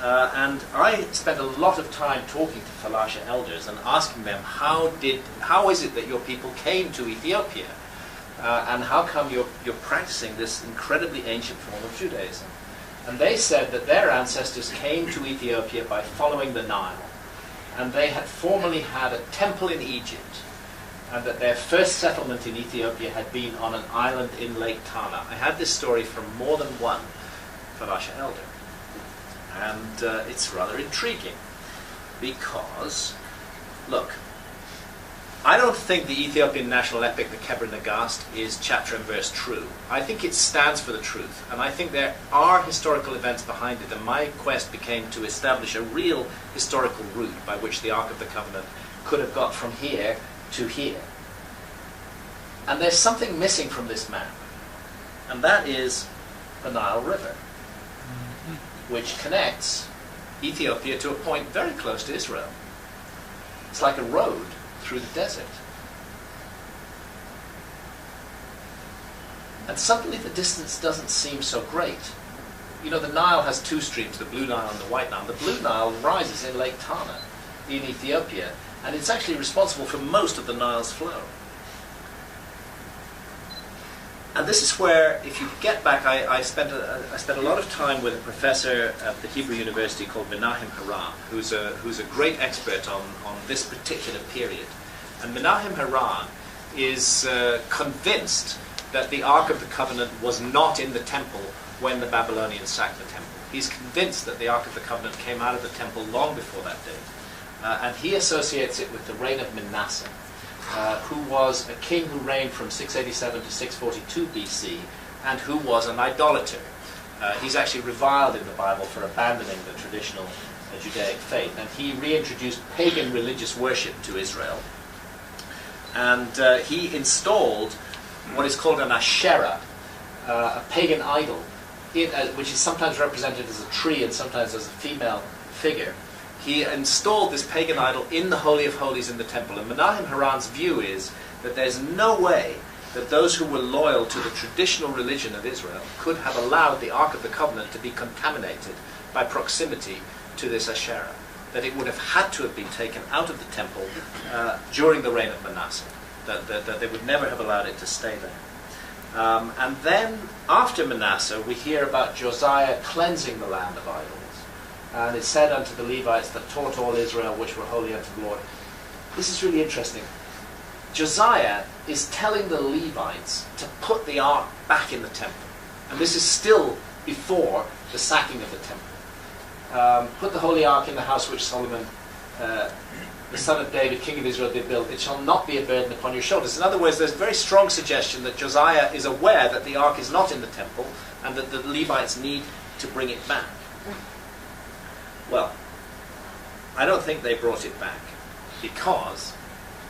And I spent a lot of time talking to Falasha elders and asking them, how is it that your people came to Ethiopia? And how come you're practicing this incredibly ancient form of Judaism? And they said that their ancestors came to Ethiopia by following the Nile. And they had formerly had a temple in Egypt. And that their first settlement in Ethiopia had been on an island in Lake Tana. I had this story from more than one Falasha elder. And it's rather intriguing. Because, look, I don't think the Ethiopian national epic, the Kebra Nagast, is chapter and verse true. I think it stands for the truth, and I think there are historical events behind it, and my quest became to establish a real historical route by which the Ark of the Covenant could have got from here to here. And there's something missing from this map, and that is the Nile River, which connects Ethiopia to a point very close to Israel. It's like a road through the desert. And suddenly the distance doesn't seem so great. You know, the Nile has two streams, the Blue Nile and the White Nile. The Blue Nile rises in Lake Tana in Ethiopia, and it's actually responsible for most of the Nile's flow. And this is where, if you get back, I spent a lot of time with a professor at the Hebrew University called Menahem Haran, who's a great expert on this particular period. And Menahem Haran is convinced that the Ark of the Covenant was not in the temple when the Babylonians sacked the temple. He's convinced that the Ark of the Covenant came out of the temple long before that date. And he associates it with the reign of Manasseh, who was a king who reigned from 687 to 642 BC, and who was an idolater. He's actually reviled in the Bible for abandoning the traditional Judaic faith, and he reintroduced pagan religious worship to Israel. And he installed what is called an Asherah, a pagan idol, which is sometimes represented as a tree and sometimes as a female figure. He installed this pagan idol in the Holy of Holies in the temple. And Menahem Haran's view is that there's no way that those who were loyal to the traditional religion of Israel could have allowed the Ark of the Covenant to be contaminated by proximity to this Asherah. That it would have had to have been taken out of the temple during the reign of Manasseh. That they would never have allowed it to stay there. And then, after Manasseh, we hear about Josiah cleansing the land of idols. And it said unto the Levites that taught all Israel which were holy unto the Lord. This is really interesting. Josiah is telling the Levites to put the ark back in the temple. And this is still before the sacking of the temple. Put the holy ark in the house which Solomon, the son of David, king of Israel, did build. It shall not be a burden upon your shoulders. In other words, there's a very strong suggestion that Josiah is aware that the ark is not in the temple and that the Levites need to bring it back. Well, I don't think they brought it back, because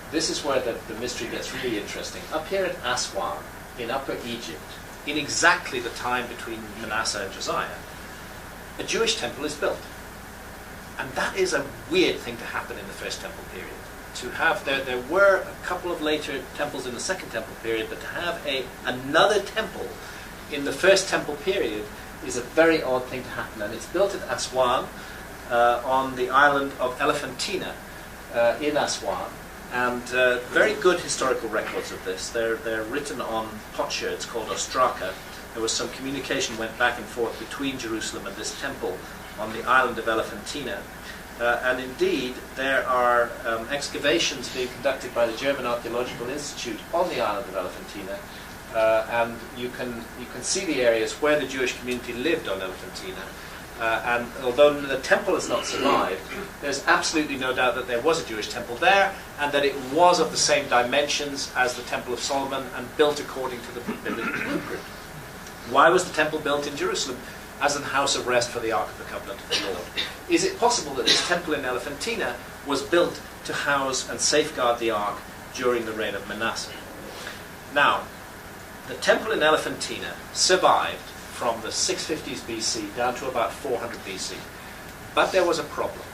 this is where the mystery gets really interesting. Up here at Aswan, in Upper Egypt, in exactly the time between Manasseh and Josiah, a Jewish temple is built. And that is a weird thing to happen in the First Temple period. To have, there were a couple of later temples in the Second Temple period, but to have another temple in the First Temple period is a very odd thing to happen. And it's built at Aswan, on the island of Elephantina in Aswan, and very good historical records of this. They're written on potsherds called ostraka. There was some communication went back and forth between Jerusalem and this temple on the island of Elephantina. And indeed, there are excavations being conducted by the German Archaeological Institute on the island of Elephantina, and you can see the areas where the Jewish community lived on Elephantina. And although the temple has not survived, there's absolutely no doubt that there was a Jewish temple there, and that it was of the same dimensions as the Temple of Solomon and built according to the biblical blueprint. Why was the temple built in Jerusalem? As an house of rest for the Ark of the Covenant of the Lord. Is it possible that this temple in Elephantina was built to house and safeguard the Ark during the reign of Manasseh? Now, the temple in Elephantina survived from the 650s BC down to about 400 BC. But there was a problem.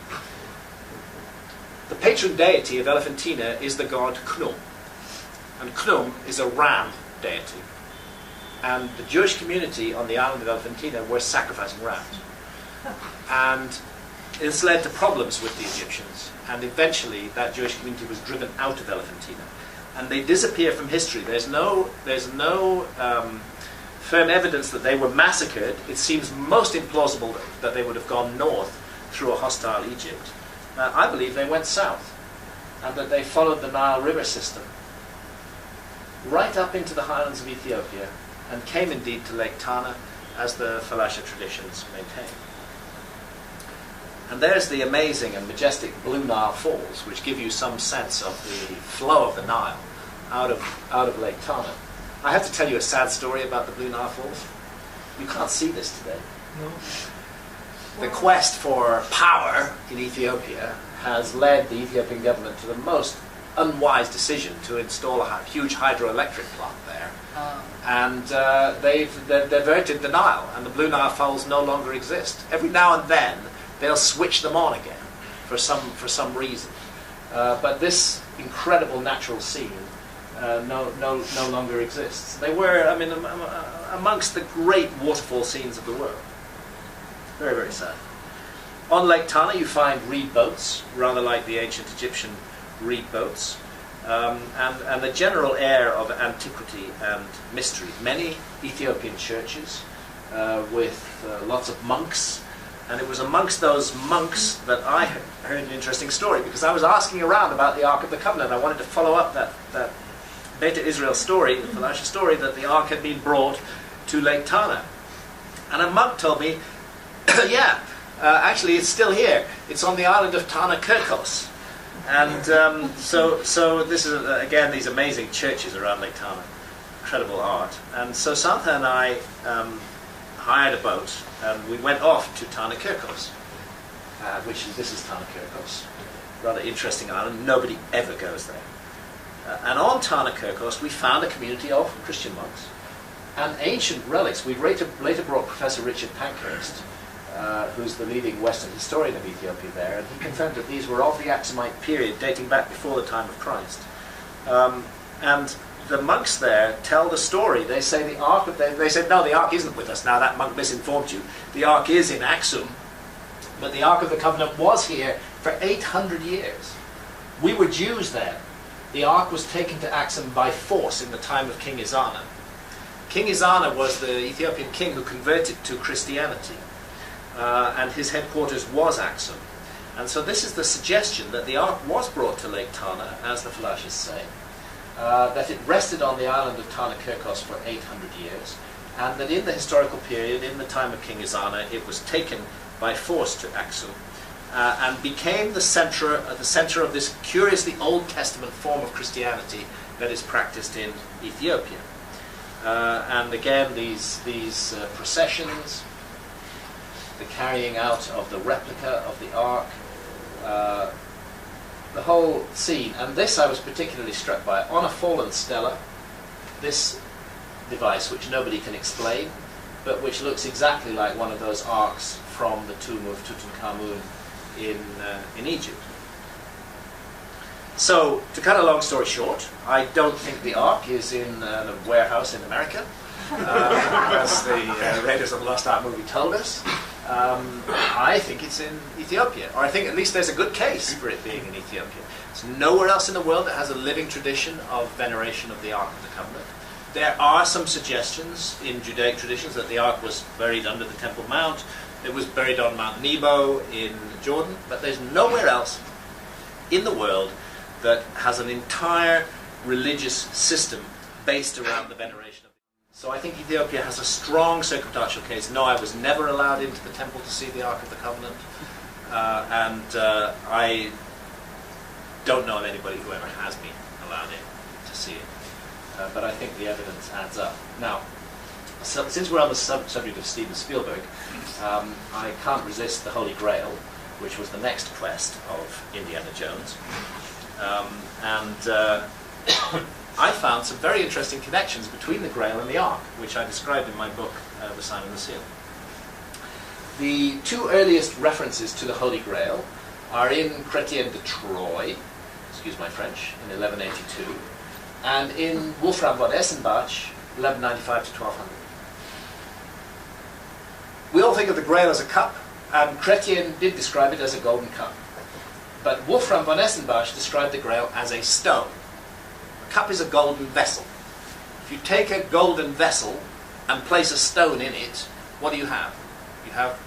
The patron deity of Elephantina is the god Khnum. And Khnum is a ram deity. And the Jewish community on the island of Elephantina were sacrificing rams. And this led to problems with the Egyptians, and eventually that Jewish community was driven out of Elephantina. And they disappear from history. There's no firm evidence that they were massacred. It seems most implausible that they would have gone north through a hostile Egypt. I believe they went south, and that they followed the Nile River system right up into the highlands of Ethiopia, and came indeed to Lake Tana, as the Falasha traditions maintain. And there's the amazing and majestic Blue Nile Falls, which give you some sense of the flow of the Nile out of Lake Tana. I have to tell you a sad story about the Blue Nile Falls. You can't see this today. No. The quest for power in Ethiopia has led the Ethiopian government to the most unwise decision to install a huge hydroelectric plant there. And they've diverted the Nile, and the Blue Nile Falls no longer exist. Every now and then they'll switch them on again for some reason. But this incredible natural scene no longer exists. They were, I mean, amongst the great waterfall scenes of the world. Very, very sad. On Lake Tana you find reed boats, rather like the ancient Egyptian reed boats, and the general air of antiquity and mystery. Many Ethiopian churches with lots of monks, and it was amongst those monks that I heard an interesting story, because I was asking around about the Ark of the Covenant. I wanted to follow up that Beta Israel story, the Falasha story, that the Ark had been brought to Lake Tana. And a monk told me, yeah, actually it's still here. It's on the island of Tana Kirkos. And so this is, again, these amazing churches around Lake Tana. Incredible art. And so Santha and I hired a boat, and we went off to Tana Kirkos, this is Tana Kirkos. Rather interesting island. Nobody ever goes there. And on Tana Kirkos we found a community of Christian monks and ancient relics. We later brought Professor Richard Pankhurst, who's the leading Western historian of Ethiopia there, and he confirmed that these were of the Aksumite period, dating back before the time of Christ. And the monks there tell the story. They say the Ark, they said, no, the Ark isn't with us. Now that monk misinformed you. The Ark is in Aksum, but the Ark of the Covenant was here for 800 years. We were Jews then. The Ark was taken to Aksum by force in the time of King Izana. King Izana was the Ethiopian king who converted to Christianity. And his headquarters was Aksum. And so this is the suggestion that the Ark was brought to Lake Tana, as the Falashas say, that it rested on the island of Tana Kirkos for 800 years, and that in the historical period, in the time of King Izana, it was taken by force to Aksum, and became the center of this curiously Old Testament form of Christianity that is practiced in Ethiopia. And again, these processions, the carrying out of the replica of the Ark, the whole scene. And this I was particularly struck by. On a fallen stela, this device, which nobody can explain, but which looks exactly like one of those arks from the tomb of Tutankhamun in Egypt. So, to cut a long story short, I don't think the Ark is in a warehouse in America, as the Raiders of the Lost Ark movie told us. I think it's in Ethiopia, or I think at least there's a good case for it being in Ethiopia. There's nowhere else in the world that has a living tradition of veneration of the Ark of the Covenant. There are some suggestions in Judaic traditions that the Ark was buried under the Temple Mount. It was buried on Mount Nebo in Jordan, but there's nowhere else in the world that has an entire religious system based around the veneration of it. So I think Ethiopia has a strong circumstantial case. No, I was never allowed into the temple to see the Ark of the Covenant, and I don't know of anybody who ever has been allowed in to see it. But I think the evidence adds up. Now, since we're on the subject of Steven Spielberg, I can't resist the Holy Grail, which was the next quest of Indiana Jones. I found some very interesting connections between the Grail and the Ark, which I described in my book, The Sign and the Seal. The two earliest references to the Holy Grail are in Chrétien de Troyes, excuse my French, in 1182, and in Wolfram von Essenbach, 1195 to 1200. We all think of the Grail as a cup, And Chrétien did describe it as a golden cup. But Wolfram von Essenbach described the Grail as a stone. A cup is a golden vessel. If you take a golden vessel and place a stone in it, what do you have? You have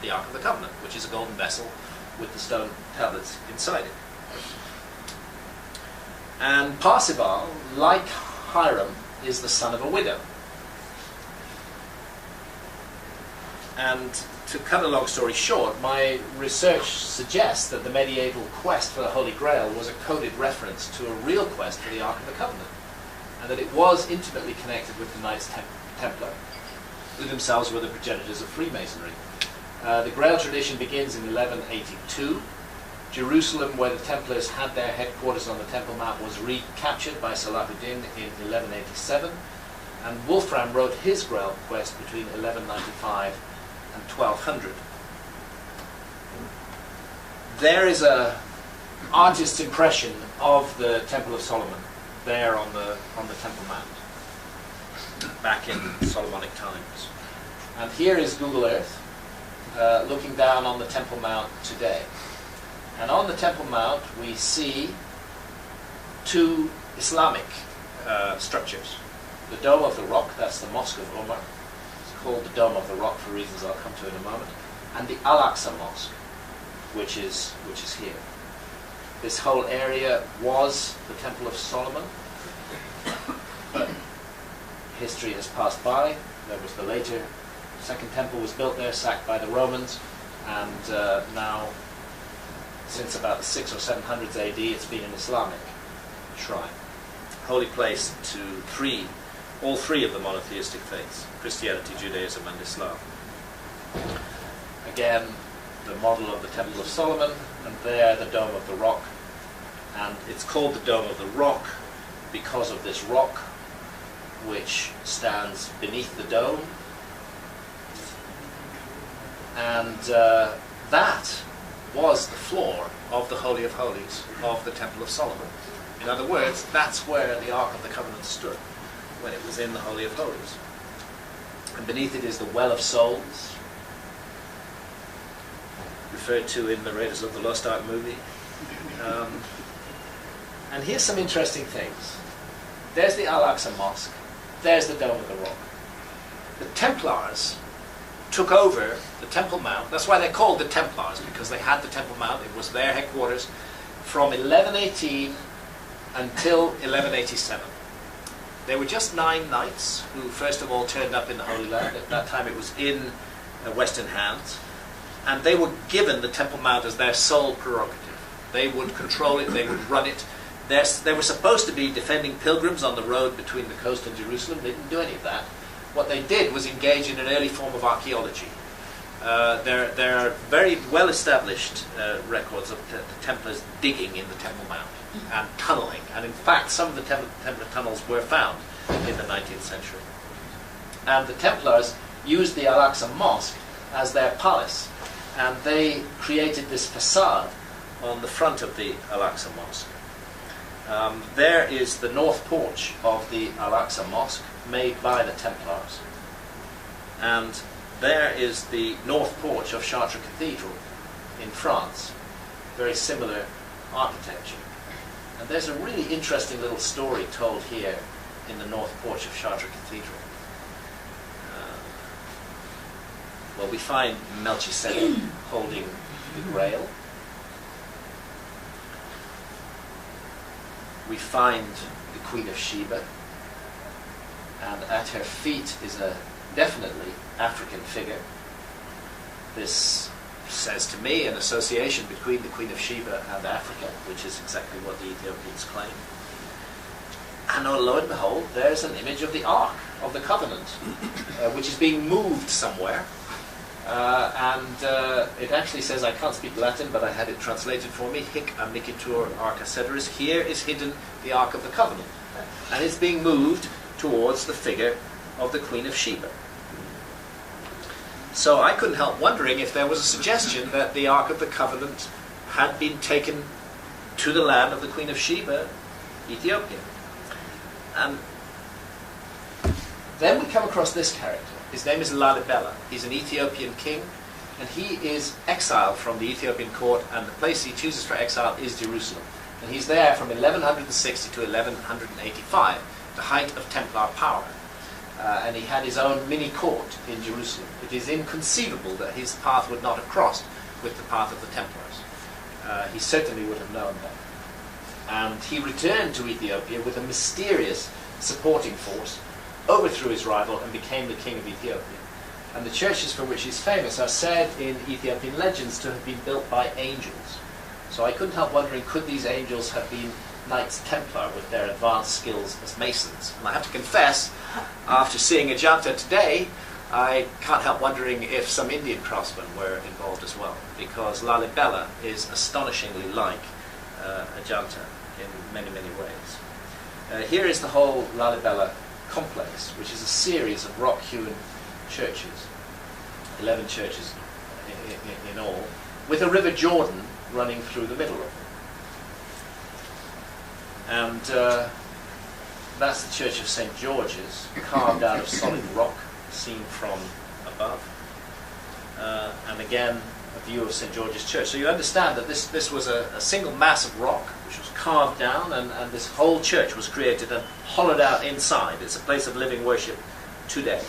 the Ark of the Covenant, which is a golden vessel with the stone tablets inside it. And Parzival, like Hiram, is the son of a widow. And to cut a long story short, my research suggests that the medieval quest for the Holy Grail was a coded reference to a real quest for the Ark of the Covenant, and that it was intimately connected with the Knights Templar, who themselves were the progenitors of Freemasonry. The Grail tradition begins in 1182. Jerusalem, where the Templars had their headquarters on the Temple Mount, was recaptured by Salahuddin in 1187, and Wolfram wrote his Grail quest between 1195 and 1200. There is a artist's impression of the Temple of Solomon there on the Temple Mount back in Solomonic times. And here is Google Earth looking down on the Temple Mount today. And on the Temple Mount we see two Islamic structures. The Dome of the Rock, that's the Mosque of Omar. It's called the Dome of the Rock for reasons I'll come to in a moment. And the Al-Aqsa Mosque, which is here. This whole area was the Temple of Solomon, but history has passed by. There was the later Second Temple was built there, sacked by the Romans, and now, since about the 600s or 700s AD, it's been an Islamic shrine. Holy place to all three of the monotheistic faiths, Christianity, Judaism, and Islam. Again, the model of the Temple of Solomon, and there the Dome of the Rock. And it's called the Dome of the Rock because of this rock which stands beneath the dome. And that was the floor of the Holy of Holies of the Temple of Solomon. In other words, that's where the Ark of the Covenant stood when it was in the Holy of Holies. And beneath it is the Well of Souls, referred to in the Raiders of the Lost Ark movie. And here's some interesting things. There's the Al-Aqsa Mosque. There's the Dome of the Rock. The Templars took over the Temple Mount. That's why they're called the Templars, because they had the Temple Mount. It was their headquarters from 1118 until 1187. There were just 9 knights who first of all turned up in the Holy Land. At that time it was in Western hands. And they were given the Temple Mount as their sole prerogative. They would control it, they would run it. They were supposed to be defending pilgrims on the road between the coast and Jerusalem. They didn't do any of that. What they did was engage in an early form of archaeology. There are very well-established records of the Templars digging in the Temple Mount and tunneling. And in fact, some of the Templar tunnels were found in the 19th century. And the Templars used the Al-Aqsa Mosque as their palace. And they created this facade on the front of the Al-Aqsa Mosque. There is the north porch of the Al-Aqsa Mosque, made by the Templars. And there is the north porch of Chartres Cathedral in France. Very similar architecture. And there's a really interesting little story told here in the north porch of Chartres Cathedral. Well, we find Melchizedek holding the Grail. We find the Queen of Sheba, and at her feet is a definitely African figure. This says to me an association between the Queen of Sheba and Africa, which is exactly what the Ethiopians claim. And lo and behold, there's an image of the Ark of the Covenant, which is being moved somewhere. It actually says, I can't speak Latin, but I had it translated for me, Hic amicitur Arca Ceteris. Here is hidden the Ark of the Covenant. And it's being moved towards the figure of the Queen of Sheba. So I couldn't help wondering if there was a suggestion that the Ark of the Covenant had been taken to the land of the Queen of Sheba, Ethiopia. And then we come across this character. His name is Lalibela. He's an Ethiopian king, And he is exiled from the Ethiopian court, and the place he chooses for exile is Jerusalem. And he's there from 1160 to 1185, the height of Templar power. And he had his own mini court in Jerusalem. It is inconceivable that his path would not have crossed with the path of the Templars. He certainly would have known that. And he returned to Ethiopia with a mysterious supporting force, overthrew his rival, and became the king of Ethiopia. And the churches for which he's famous are said in Ethiopian legends to have been built by angels. So I couldn't help wondering, could these angels have been Knights Templar with their advanced skills as masons? And I have to confess, after seeing Ajanta today, I can't help wondering if some Indian craftsmen were involved as well, because Lalibela is astonishingly like Ajanta in many, many ways. Here is the whole Lalibela complex, which is a series of rock-hewn churches, 11 churches in all, with a river Jordan running through the middle of them. And that's the Church of St. George's, carved out of solid rock, seen from above. And again, a view of St. George's Church. So you understand that this was a single mass of rock, which was carved down, and this whole church was created and hollowed out inside. It's a place of living worship today.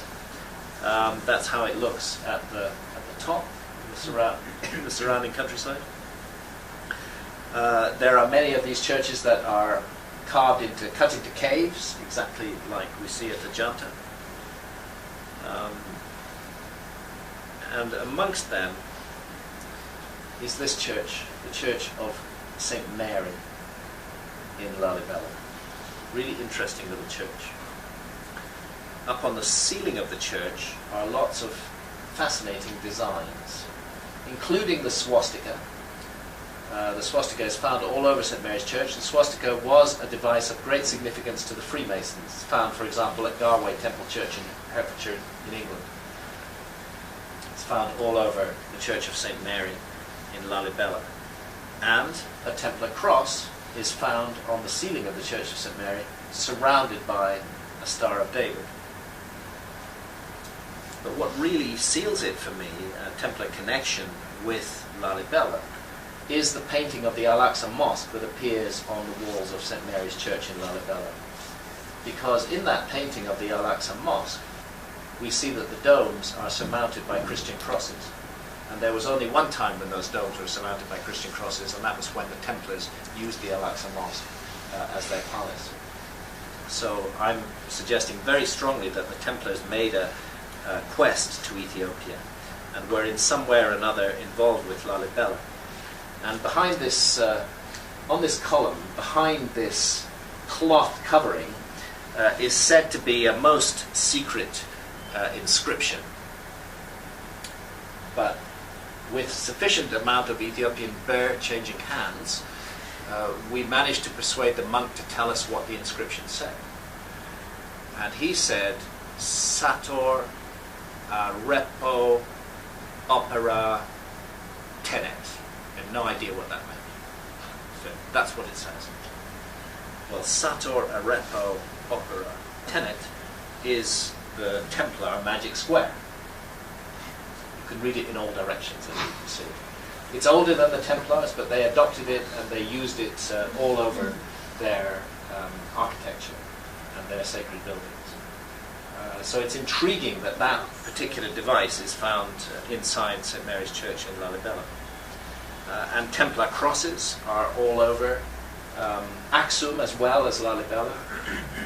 That's how it looks at the top, the surrounding countryside. There are many of these churches that are cut into caves, exactly like we see at Ajanta. And amongst them is this church, the Church of St. Mary in Lalibela. Really interesting little church. Up on the ceiling of the church are lots of fascinating designs, including the swastika. The swastika is found all over St. Mary's Church. The swastika was a device of great significance to the Freemasons. It's found, for example, at Garway Temple Church in Hertfordshire in England. It's found all over the Church of St. Mary in Lalibela. And a Templar cross is found on the ceiling of the Church of St. Mary, surrounded by a Star of David. But what really seals it for me, a Templar connection with Lalibela, is the painting of the Al-Aqsa Mosque that appears on the walls of St. Mary's Church in Lalibela. Because in that painting of the Al-Aqsa Mosque, we see that the domes are surmounted by Christian crosses. And there was only one time when those domes were surmounted by Christian crosses, and that was when the Templars used the Al-Aqsa Mosque as their palace. So I'm suggesting very strongly that the Templars made a quest to Ethiopia and were in some way or another involved with Lalibela. And behind this, on this column, behind this cloth covering, is said to be a most secret inscription. But with sufficient amount of Ethiopian birr changing hands, we managed to persuade the monk to tell us what the inscription said. And he said, Sator Repo Opera Tenet. I have no idea what that meant. So that's what it says. Well, Sator Arepo Opera Tenet is the Templar magic square. You can read it in all directions, as you can see. It's older than the Templars, but they adopted it and they used it all over their architecture and their sacred buildings. So it's intriguing that that particular device is found inside St. Mary's Church in Lalibela. And Templar crosses are all over Aksum as well as Lalibela,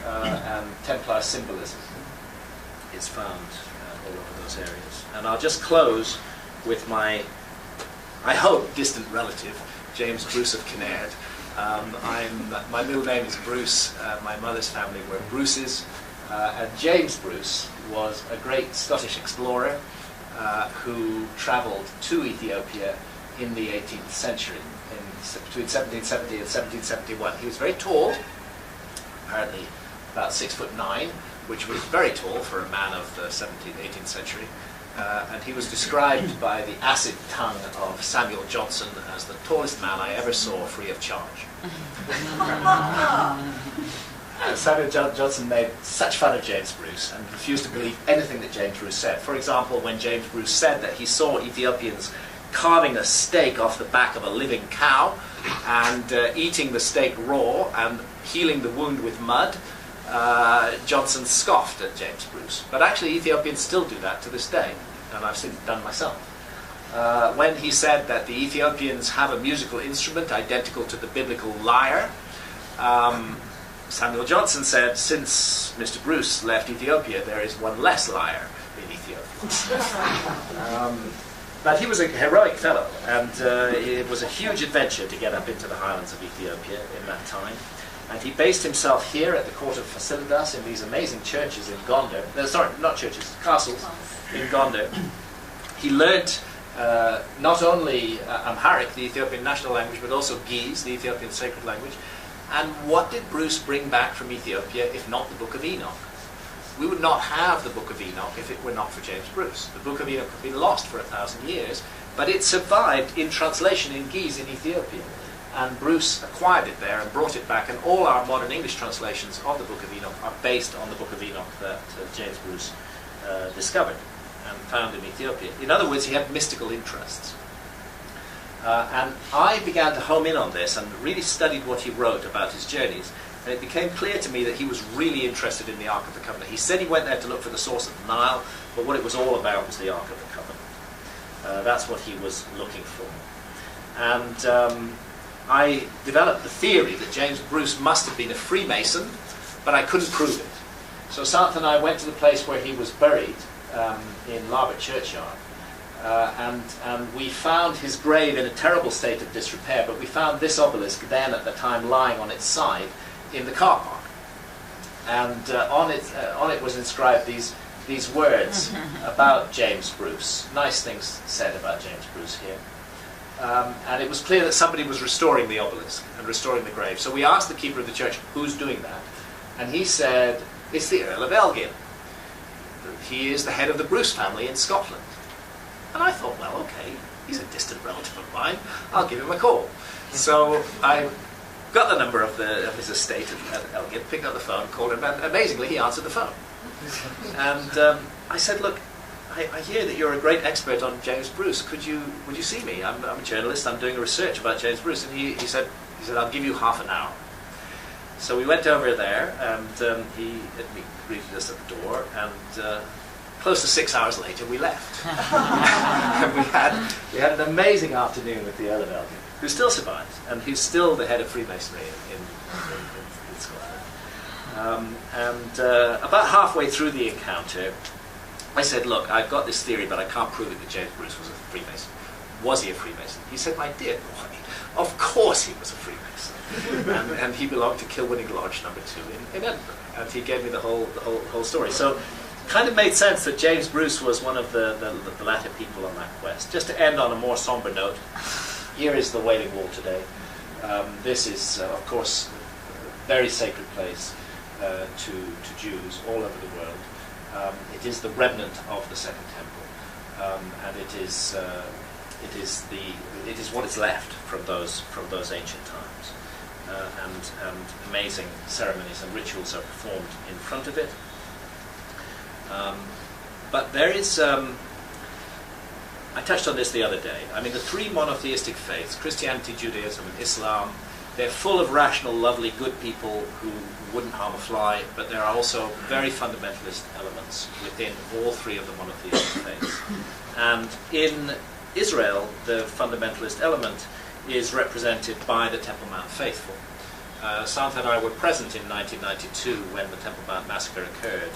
and Templar symbolism is found all over those areas. And I'll just close with my, I hope, distant relative, James Bruce of Kinnaird. My middle name is Bruce. My mother's family were Bruces. And James Bruce was a great Scottish explorer who travelled to Ethiopia in the 18th century, between 1770 and 1771. He was very tall, apparently about 6'9", which was very tall for a man of the 17th, 18th century. And he was described by the acid tongue of Samuel Johnson as the tallest man I ever saw free of charge. Samuel Johnson made such fun of James Bruce and refused to believe anything that James Bruce said. For example, when James Bruce said that he saw Ethiopians carving a steak off the back of a living cow and eating the steak raw and healing the wound with mud, Johnson scoffed at James Bruce. But actually Ethiopians still do that to this day, and I've seen it done myself. When he said that the Ethiopians have a musical instrument identical to the biblical lyre, Samuel Johnson said, since Mr. Bruce left Ethiopia, there is one less lyre in Ethiopia. But he was a heroic fellow, and it was a huge adventure to get up into the highlands of Ethiopia in that time. And he based himself here at the court of Fasilidas in these amazing churches in Gondar. Sorry, not churches, castles in Gondar. He learnt not only Amharic, the Ethiopian national language, but also Ge'ez, the Ethiopian sacred language. And what did Bruce bring back from Ethiopia if not the Book of Enoch? We would not have the Book of Enoch if it were not for James Bruce. The Book of Enoch had been lost for 1,000 years, but it survived in translation in Ge'ez in Ethiopia. And Bruce acquired it there and brought it back, and all our modern English translations of the Book of Enoch are based on the Book of Enoch that James Bruce discovered and found in Ethiopia. In other words, he had mystical interests. And I began to home in on this and really studied what he wrote about his journeys. And it became clear to me that he was really interested in the Ark of the Covenant. He said he went there to look for the source of the Nile, but what it was all about was the Ark of the Covenant. That's what he was looking for. And I developed the theory that James Bruce must have been a Freemason, but I couldn't prove it. So Sarth and I went to the place where he was buried in Larbert Churchyard. And we found his grave in a terrible state of disrepair, but we found this obelisk then at the time lying on its side in the car park. And on it was inscribed these words about James Bruce. Nice things said about James Bruce here. And it was clear that somebody was restoring the obelisk and restoring the grave. So we asked the keeper of the church, who's doing that? And he said, it's the Earl of Elgin. He is the head of the Bruce family in Scotland. And I thought, well, okay, he's a distant relative of mine. I'll give him a call. So I got the number of his estate at Elgin, picked up the phone, called him, and amazingly he answered the phone. And I said, look, I hear that you're a great expert on James Bruce. Would you see me? I'm a journalist. I'm doing research about James Bruce. And he said, I'll give you half an hour. So we went over there, and he greeted us at the door, and close to 6 hours later, we left. And we had an amazing afternoon with the Earl of Elgin, who still survives, and he's still the head of Freemasonry in Scotland. About halfway through the encounter, I said, look, I've got this theory, but I can't prove it that James Bruce was a Freemason. Was he a Freemason? He said, my dear boy, of course he was a Freemason. and he belonged to Kilwinning Lodge No. 2 in Edinburgh. And he gave me the whole story. So kind of made sense that James Bruce was one of the latter people on that quest. Just to end on a more somber note, here is the Wailing Wall today. This is, of course, a very sacred place to Jews all over the world. It is the remnant of the Second Temple, and it is what is left from those ancient times. And amazing ceremonies and rituals are performed in front of it. But there is, I touched on this the other day, I mean the three monotheistic faiths, Christianity, Judaism and Islam, they're full of rational, lovely, good people who wouldn't harm a fly, but there are also very fundamentalist elements within all three of the monotheistic faiths. And in Israel, the fundamentalist element is represented by the Temple Mount faithful. Santha and I were present in 1992 when the Temple Mount massacre occurred,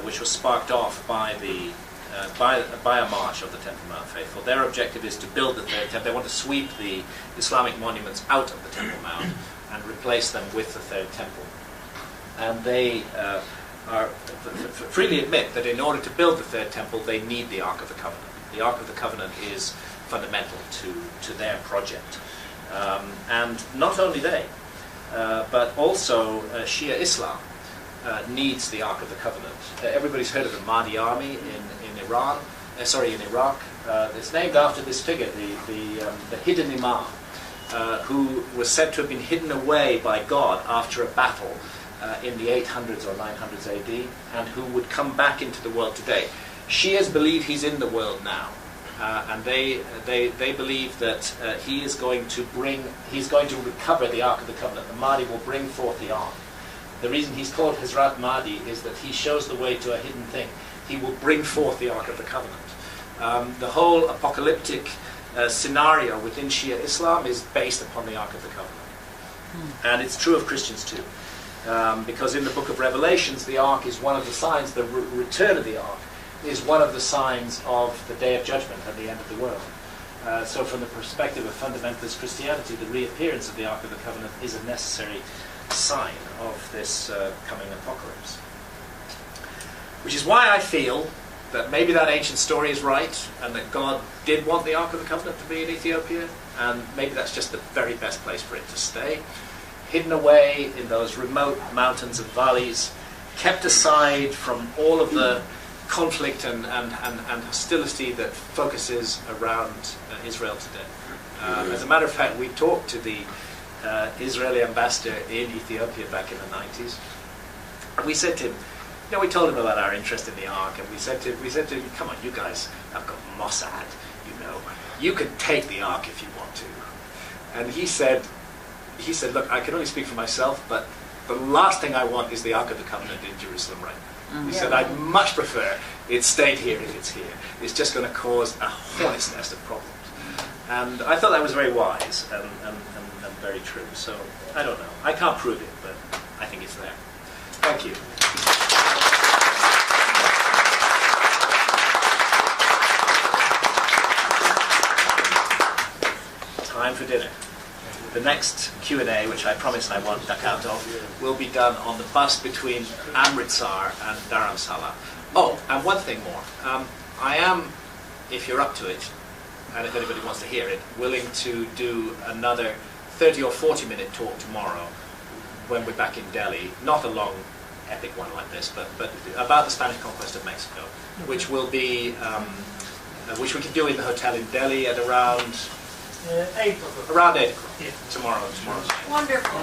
which was sparked off by a march of the Temple Mount faithful. Their objective is to build the third temple. They want to sweep the Islamic monuments out of the Temple Mount and replace them with the third temple. And they freely admit that in order to build the third temple, they need the Ark of the Covenant. The Ark of the Covenant is fundamental to their project. And not only they, but also Shia Islam needs the Ark of the Covenant. Everybody's heard of the Mahdi army in Iraq. It's named after this figure, the hidden imam, who was said to have been hidden away by God after a battle in the 800s or 900s AD, and who would come back into the world today. Shias believe he's in the world now, and they believe that he's going to recover the Ark of the Covenant. The Mahdi will bring forth the Ark. The reason he's called Hazrat Mahdi is that he shows the way to a hidden thing. He will bring forth the Ark of the Covenant. The whole apocalyptic scenario within Shia Islam is based upon the Ark of the Covenant. And it's true of Christians too. Because in the book of Revelations, the Ark is one of the signs, the return of the Ark is one of the signs of the Day of Judgment and the end of the world. So from the perspective of fundamentalist Christianity, the reappearance of the Ark of the Covenant is a necessary sign of this coming apocalypse. Which is why I feel that maybe that ancient story is right, and that God did want the Ark of the Covenant to be in Ethiopia, and maybe that's just the very best place for it to stay. Hidden away in those remote mountains and valleys, kept aside from all of the conflict and hostility that focuses around Israel today. As a matter of fact, we talked to the Israeli ambassador in Ethiopia back in the 90s. And we said to him, we told him about our interest in the Ark, and we said to him, come on, you guys have got Mossad, you could take the Ark if you want to. And he said, look, I can only speak for myself, but the last thing I want is the Ark of the Covenant in Jerusalem right now. He said, I'd much prefer it stayed here if it's here. It's just going to cause a hornet's nest of problems. And I thought that was very wise and very true. So, I don't know. I can't prove it, but I think it's there. Thank you. Time for dinner. The next Q&A, which I promise I won't duck out of, will be done on the bus between Amritsar and Dharamsala. Oh, and one thing more. I am, if you're up to it, and if anybody wants to hear it, willing to do another 30 or 40 minute talk tomorrow when we're back in Delhi. Not a long, epic one like this, but about the Spanish conquest of Mexico, which will be, which we can do in the hotel in Delhi at around 8 o'clock. Around 8 o'clock. Yeah. Tomorrow. Wonderful.